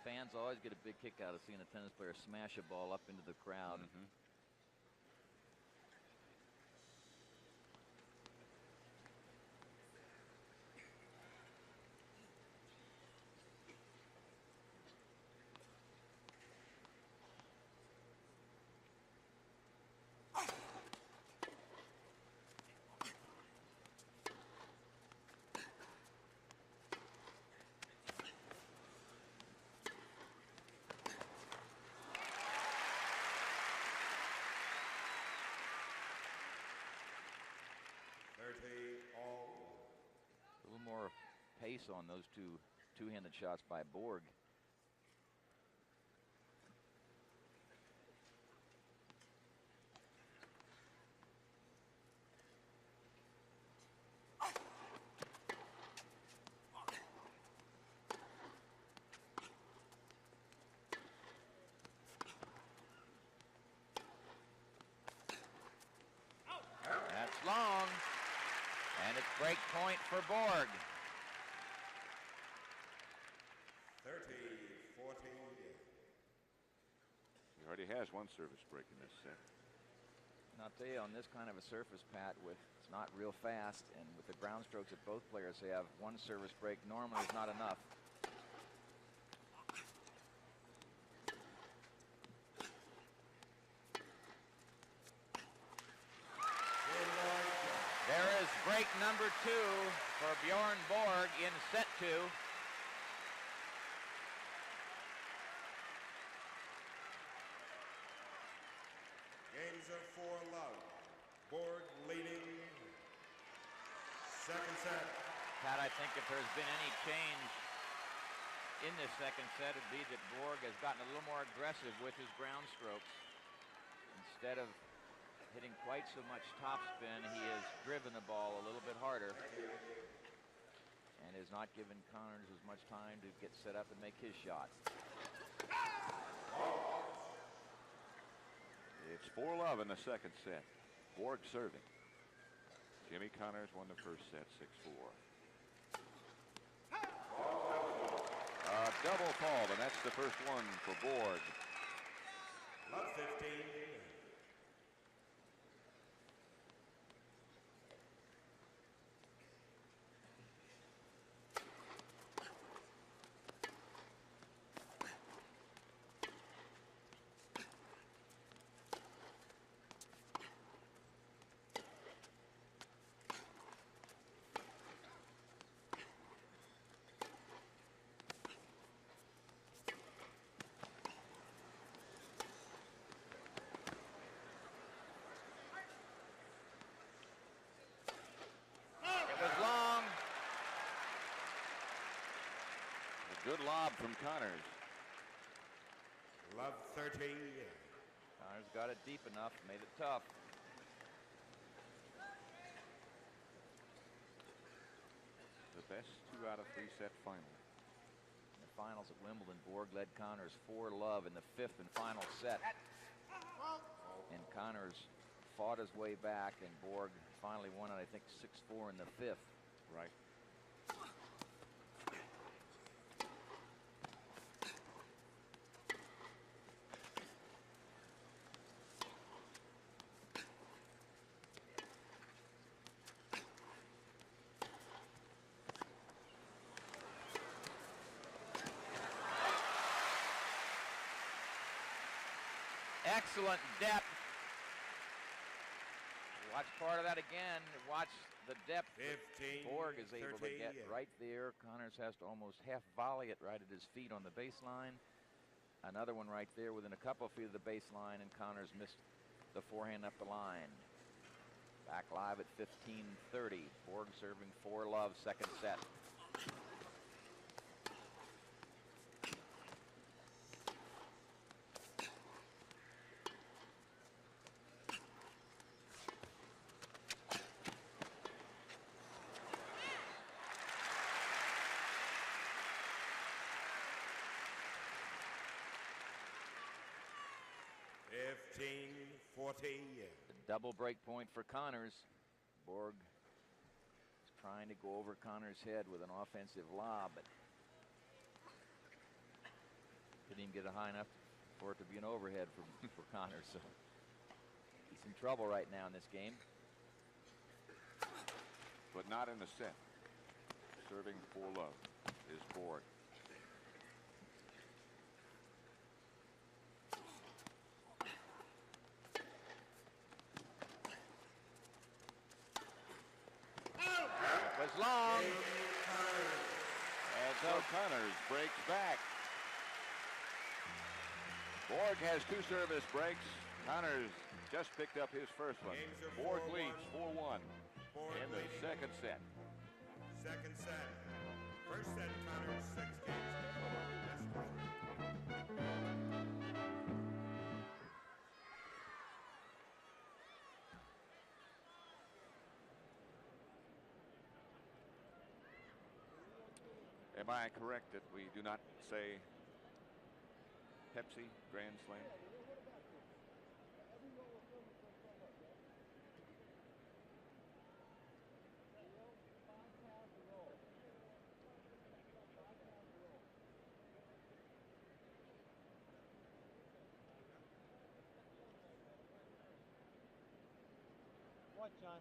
Fans always get a big kick out of seeing a tennis player smash a ball up into the crowd. A little more pace on those two-handed shots by Borg. break point for Borg. 30-40. He already has one service break in this set. And I'll tell you, on this kind of a surface, Pat, it's not real fast, and with the ground strokes that both players have, one service break normally is not enough. There is break number 2 for Bjorn Borg in set 2. Games are 4-love. Borg leading. Second set. Pat, I think if there's been any change in this second set, it'd be that Borg has gotten a little more aggressive with his ground strokes. Instead of hitting quite so much topspin, he has driven the ball a little bit harder and has not given Connors as much time to get set up and make his shot. It's 4-love in the second set. Borg serving. Jimmy Connors won the first set 6-4. A double fault, and that's the first one for Borg. Love 15. Good lob from Connors. Love 30. Connors got it deep enough, made it tough. The best 2 out of 3 set final. In the finals at Wimbledon, Borg led Connors 4-love in the 5th and final set. And Connors fought his way back, and Borg finally won it, I think, 6-4 in the 5th. Right. Excellent depth. Watch part of that again. Watch the depth 15, Borg is able to get 30. right there. Connors has to almost half volley it right at his feet on the baseline. Another one right there within a couple of feet of the baseline, and Connors missed the forehand up the line. Back live at 15-30. Borg serving 4-love, second set. Double break point for Connors. Borg is trying to go over Connors' head with an offensive lob, but couldn't even get it high enough for it to be an overhead for Connors. So he's in trouble right now in this game. But not in the set. Serving 4-love is Borg. Long. And so Connors breaks back. Borg has 2 service breaks. Connors just picked up his first one. Borg leads 4-1 in the second set. Second set. First set, Connors 6 games. Am I correct that we do not say Pepsi Grand Slam? luck, John.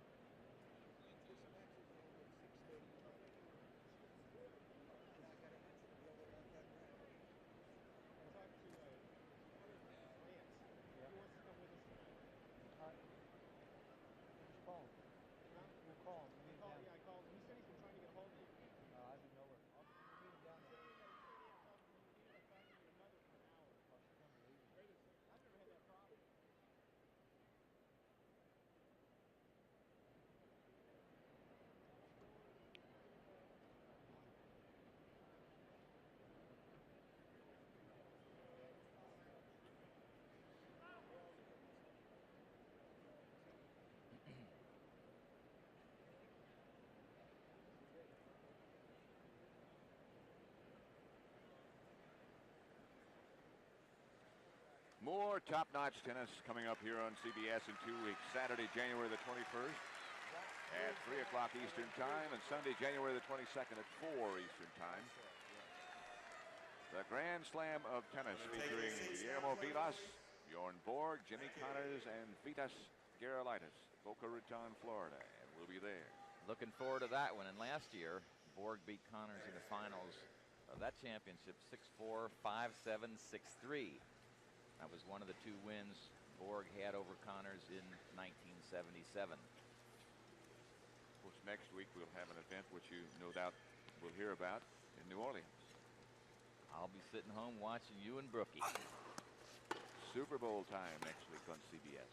More top-notch tennis coming up here on CBS in 2 weeks. Saturday, January the 21st at 3 o'clock Eastern Time, and Sunday, January the 22nd at 4 Eastern Time. The Grand Slam of Tennis featuring Guillermo Vilas, Bjorn Borg, Jimmy Connors, and Vitas Gerulaitis, Boca Raton, Florida, and we'll be there. Looking forward to that one. And last year, Borg beat Connors in the finals of that championship 6-4, 5-7, 6-3. That was one of the 2 wins Borg had over Connors in 1977. Of course, next week we'll have an event which you no doubt will hear about in New Orleans. I'll be sitting home watching you and Brookie. Super Bowl time next week on CBS.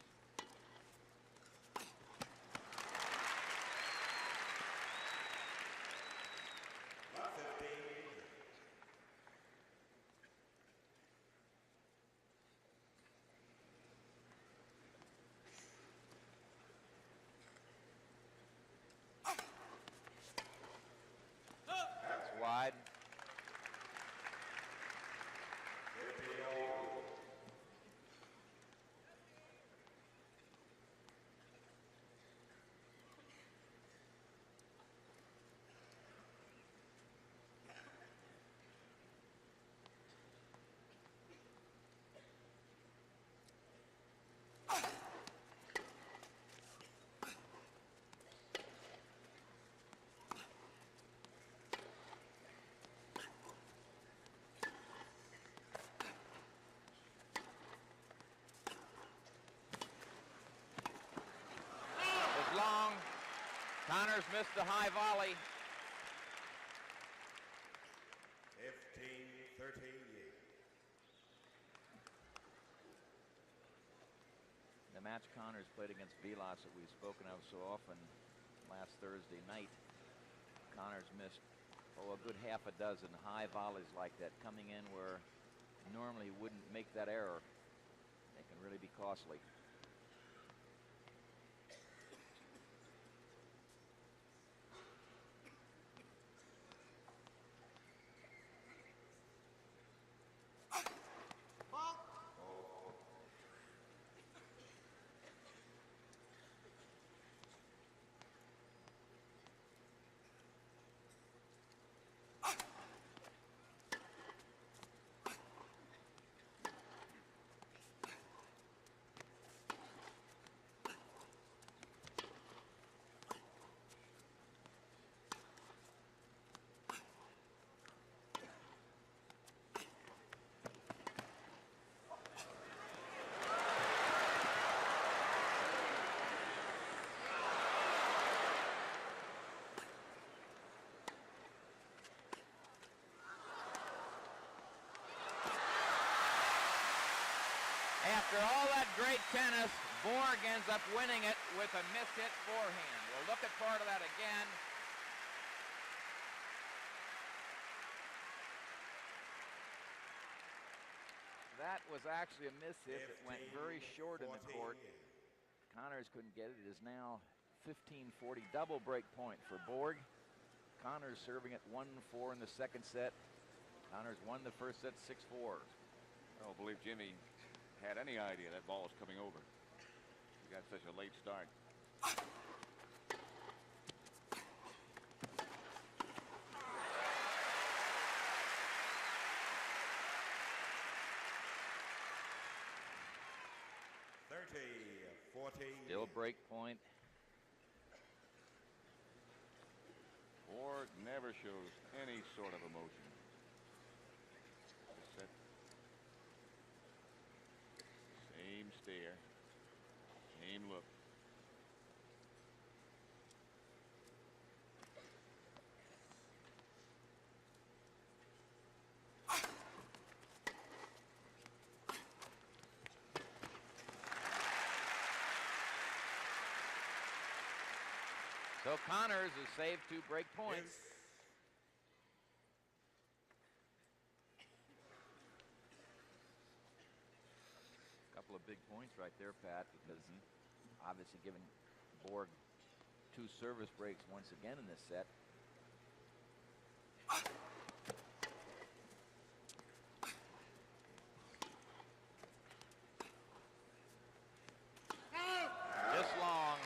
That's wide. Long. Connors missed the high volley. 15-13. The match Connors played against Vilas that we've spoken of so often last Thursday night. Connors missed, a good half a dozen high volleys like that coming in where normally he wouldn't make that error. They can really be costly. After all that great tennis, Borg ends up winning it with a mishit forehand. We'll look at part of that again. That was actually a mishit that went very short in the court. Connors couldn't get it. It is now 15-40, double break point for Borg. Connors serving at 1-4 in the second set. Connors won the first set 6-4. I don't believe Jimmy had any idea that ball was coming over. He got such a late start. $30-40. Still break point. Borg never shows any sort of emotion. Just that same stare, same look. So Connors has saved 2 break points. Couple of big points right there, Pat, because obviously giving Borg 2 service breaks once again in this set. Just long.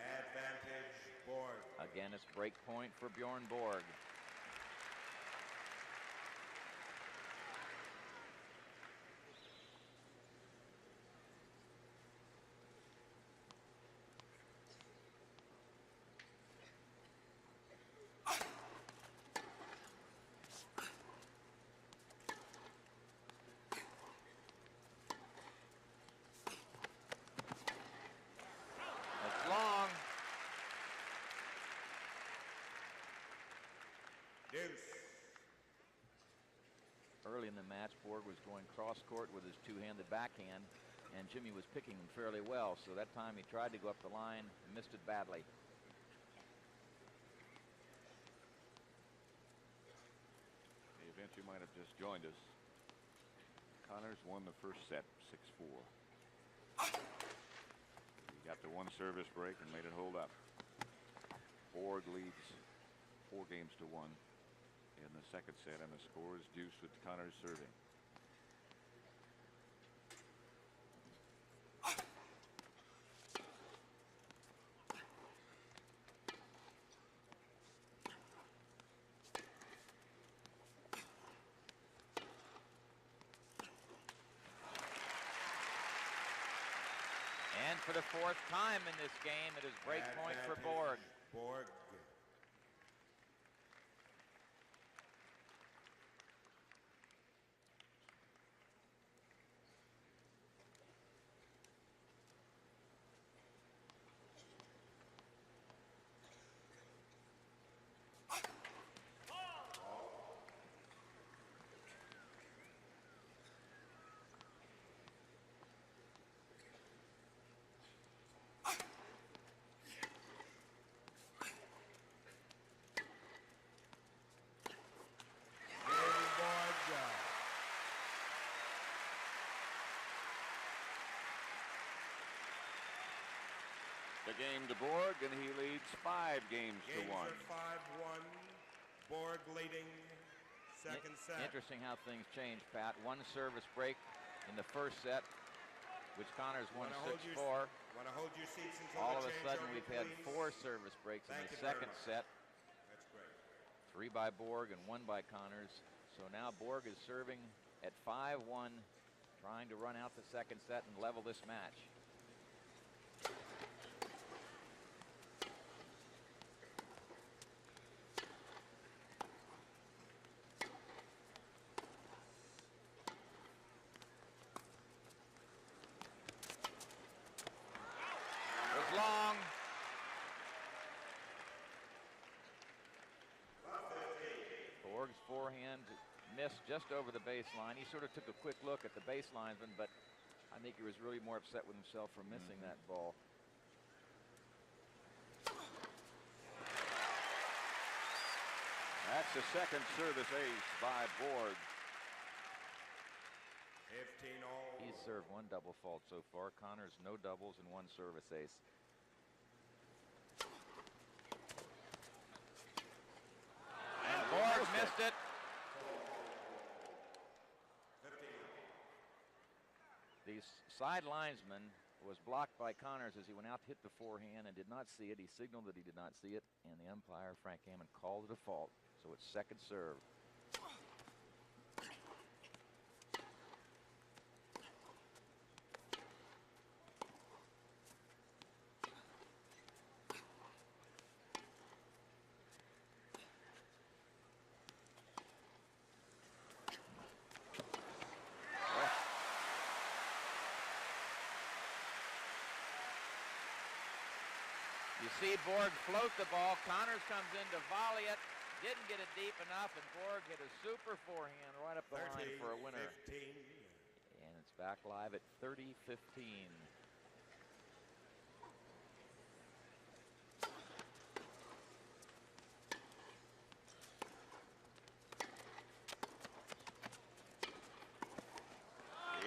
Advantage Borg. Again, it's break point for Bjorn Borg. It's long. Deuce. Early in the match, Borg was going cross court with his 2-handed backhand, and Jimmy was picking him fairly well. So that time he tried to go up the line, missed it badly. The event you might have just joined us. Connors won the first set, 6-4. He got the 1 service break and made it hold up. Borg leads 4 games to 1 in the second set, and the score is deuce with Connors serving. And for the 4th time in this game, it is break point for Borg. Borg. The game to Borg, and he leads 5 games to 1. Games are 5-1. Borg leading second set. Interesting how things change, Pat. 1 service break in the first set, which Connors won 6-4. Want to hold your seats until All of the a sudden, changeover, we've had please? 4 service breaks in Thank the you very second much. set. That's great. 3 by Borg and 1 by Connors. So now Borg is serving at 5-1, trying to run out the second set and level this match. It's long. Borg's forehand missed just over the baseline. He sort of took a quick look at the baselinesman, but I think he was really more upset with himself for missing that ball. That's the second service ace by Borg. 15 all. He's served 1 double fault so far. Connors no doubles and 1 service ace. And Borg missed it. The side linesman was blocked by Connors as he went out to hit the forehand and did not see it. He signaled that he did not see it, and the umpire, Frank Hammond, called it a fault. So it's second serve. You see Borg float the ball. Connors comes in to volley it. Didn't get it deep enough, and Borg hit a super forehand right up the line for a winner. 15. And it's back live at 30-15.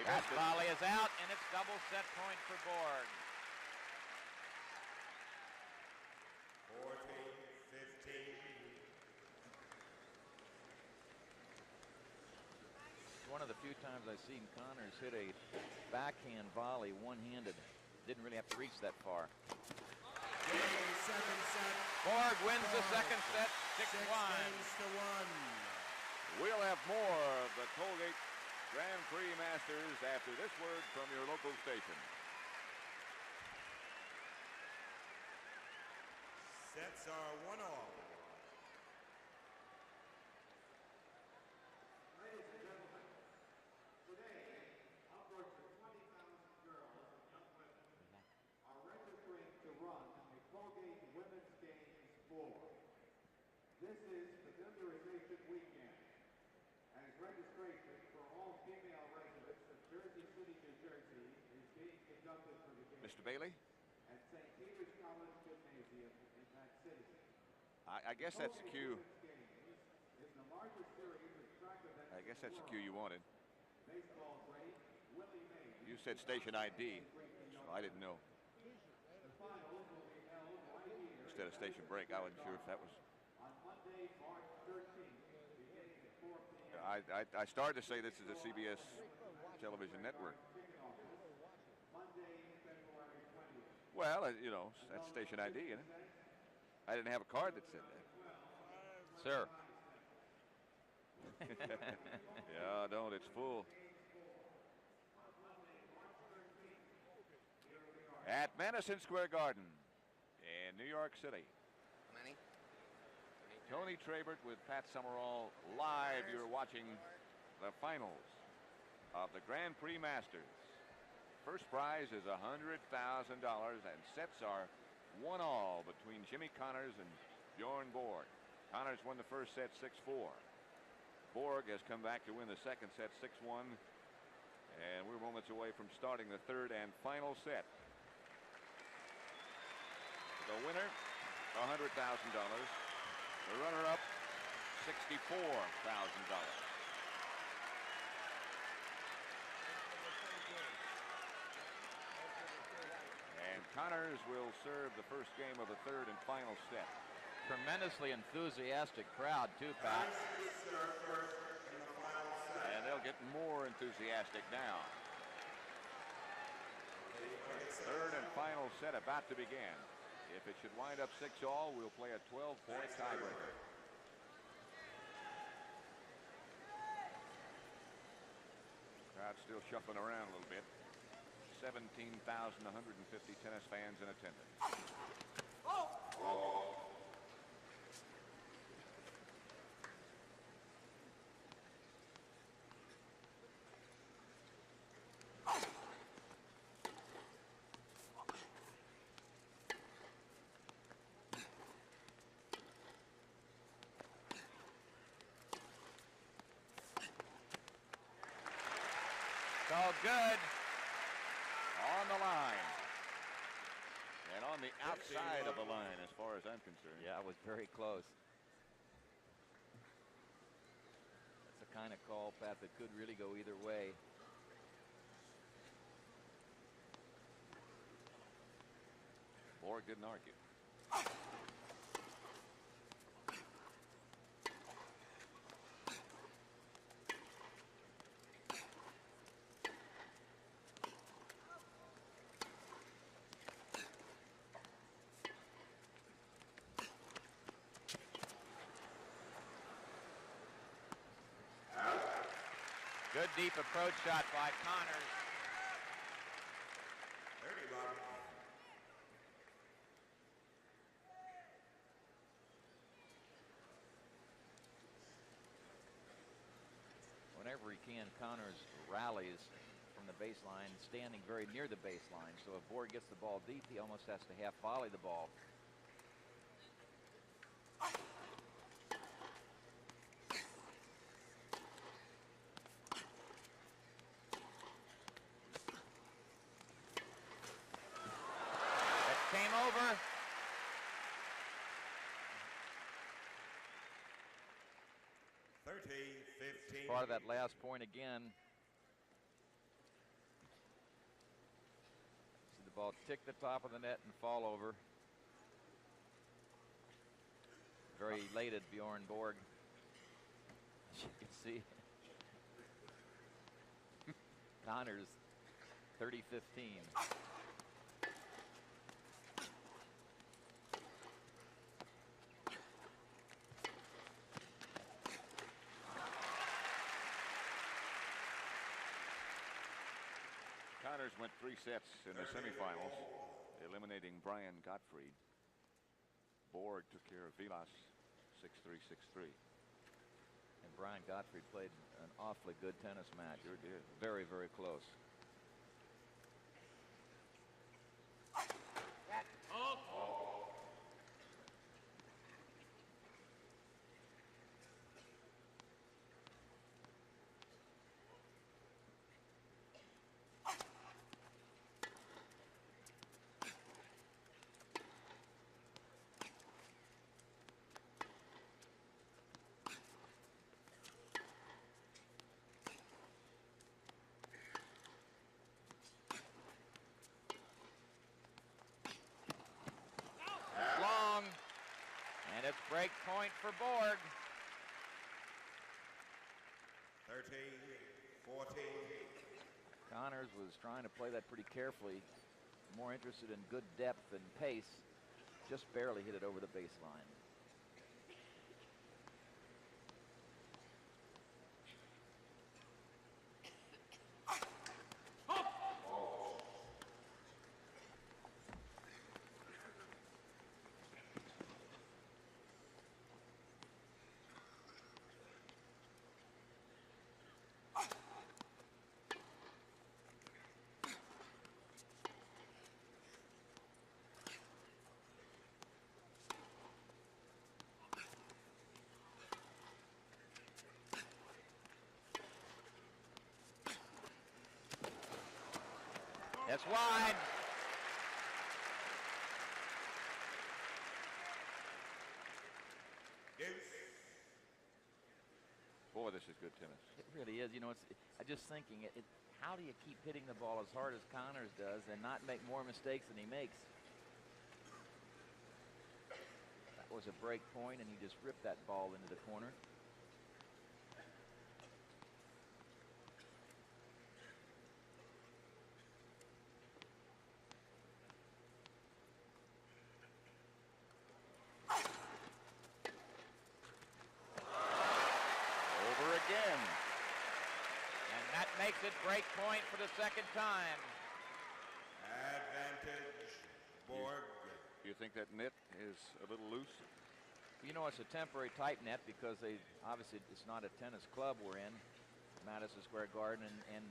That volley is out, and it's double set point for Borg. 14-15. It's one of the few times I've seen Connors hit a backhand volley one-handed. Didn't really have to reach that far. Second set. Borg wins the second set, 6-1. 6-1. We'll have more of the Colgate Grand Prix Masters after this word from your local station. Sets are 1-all. Ladies and gentlemen, today, upwards of 20,000 girls and young women are registering to run the Colgate Women's Games Borg. This is familiarization weekend, as registration for all female residents of Jersey City, New Jersey is being conducted for the game Mr. Bailey, at St. Peter's College Gymnasium in that city. I guess that's the cue. Is the largest series of track events I guess that's the cue you wanted. baseball great Willie Mays. You said station ID, so I didn't know. The finals will be held right here Instead of station break, I wasn't sure if that was. on Monday, March 13th, beginning at 4 p.m. I started to say this is a CBS television network. Monday, February 20th. Well, you know, that's station ID, isn't it? I didn't have a card that said that. Sir. Yeah, don't. It's full. At Madison Square Garden in New York City. How many? Tony Trabert with Pat Summerall live. You're watching the finals of the Grand Prix Masters. First prize is $100,000, and sets are 1-all between Jimmy Connors and Bjorn Borg. Connors won the first set 6-4. Borg has come back to win the second set 6-1, and we're moments away from starting the third and final set. The winner, $100,000. The runner-up, $64,000. And Connors will serve the first game of the third and final set. Tremendously enthusiastic crowd, too, Pat. And they'll get more enthusiastic now. Third and final set about to begin. If it should wind up 6-all, we'll play a 12-point tiebreaker. Crowd still shuffling around a little bit. 17,150 tennis fans in attendance. It's all good. On the line. And on the outside of the line as far as I'm concerned. Yeah, it was very close. That's the kind of call, Pat, that could really go either way. Borg didn't argue. Good deep approach shot by Connors. 30, Bob. Whenever he can, Connors rallies from the baseline, standing very near the baseline. So if Borg gets the ball deep, he almost has to half volley the ball. 30-15. Part of that last point again. See the ball tick the top of the net and fall over. Very elated Bjorn Borg, as you can see. Connors 30-15. Connors went 3 sets in the semifinals, eliminating Brian Gottfried. Borg took care of Vilas 6-3, 6-3. And Brian Gottfried played an awfully good tennis match. Sure did. Very, very close. Long, and it's break point for Borg. 30-14. Connors was trying to play that pretty carefully, more interested in good depth and pace, just barely hit it over the baseline. It's wide. Deuce. Boy, this is good tennis. It really is. You know, I'm just thinking, how do you keep hitting the ball as hard as Connors does and not make more mistakes than he makes? That was a break point, and he just ripped that ball into the corner. Again. And that makes it break point for the second time. Advantage, Borg. Do you think that net is a little loose? You know, it's a temporary tight net because obviously it's not a tennis club we're in, Madison Square Garden, and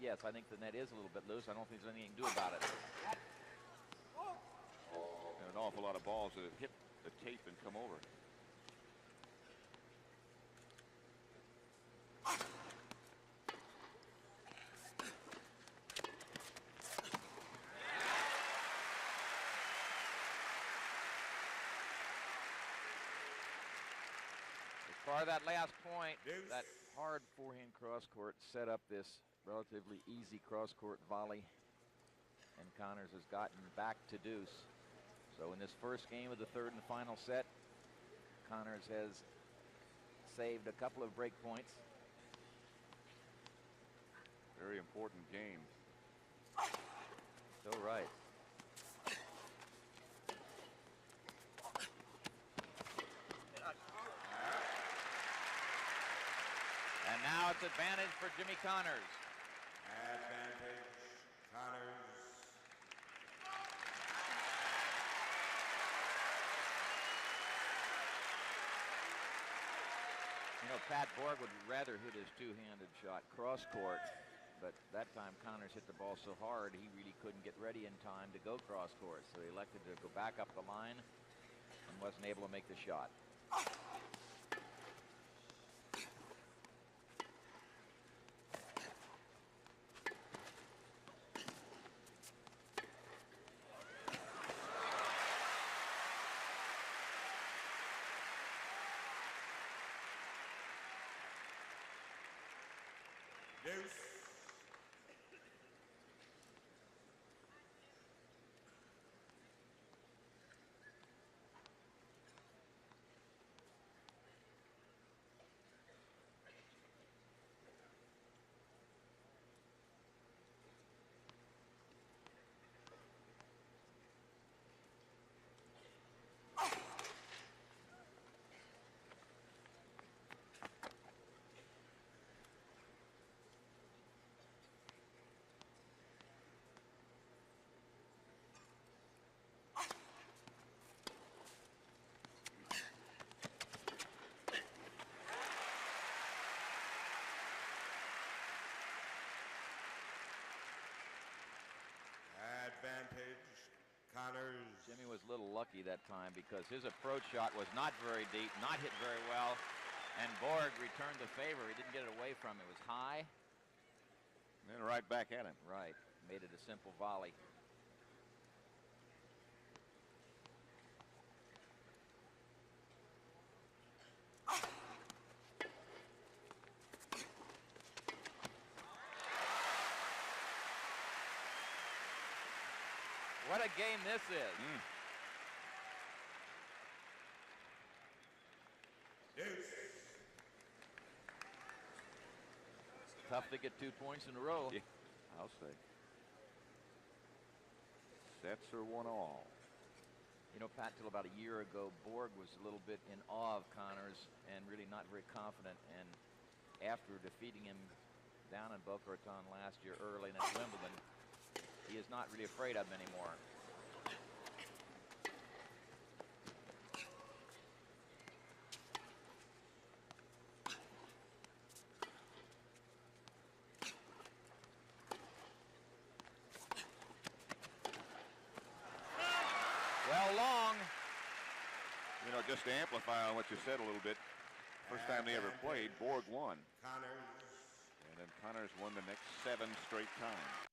yes, I think the net is a little bit loose. I don't think there's anything you can do about it. And an awful lot of balls that have hit the tape and come over. For that last point, that hard forehand cross-court set up this relatively easy cross-court volley, and Connors has gotten back to deuce. So in this first game of the third and final set, Connors has saved a couple of break points. Very important game. So right. And now it's advantage for Jimmy Connors. Advantage, Connors. You know, Pat Borg would rather hit his two-handed shot cross-court, but that time Connors hit the ball so hard he really couldn't get ready in time to go cross-court, so he elected to go back up the line and wasn't able to make the shot. Deuce. Advantage, Connors. Jimmy was a little lucky that time because his approach shot was not very deep, not hit very well, and Borg returned the favor. He didn't get it away from him. It was high. And right back at him. Right. Made it a simple volley. What a game this is. Deuce. Tough to get 2 points in a row. Yeah, I'll say. Sets are 1-all. You know, Pat, till about a year ago, Borg was a little bit in awe of Connors and really not very confident. And after defeating him down in Boca Raton last year early and at Wimbledon, he is not really afraid of him anymore. Well, long. You know, just to amplify on what you said a little bit, first time they ever played, Borg won. Connors. And then Connors won the next 7 straight times.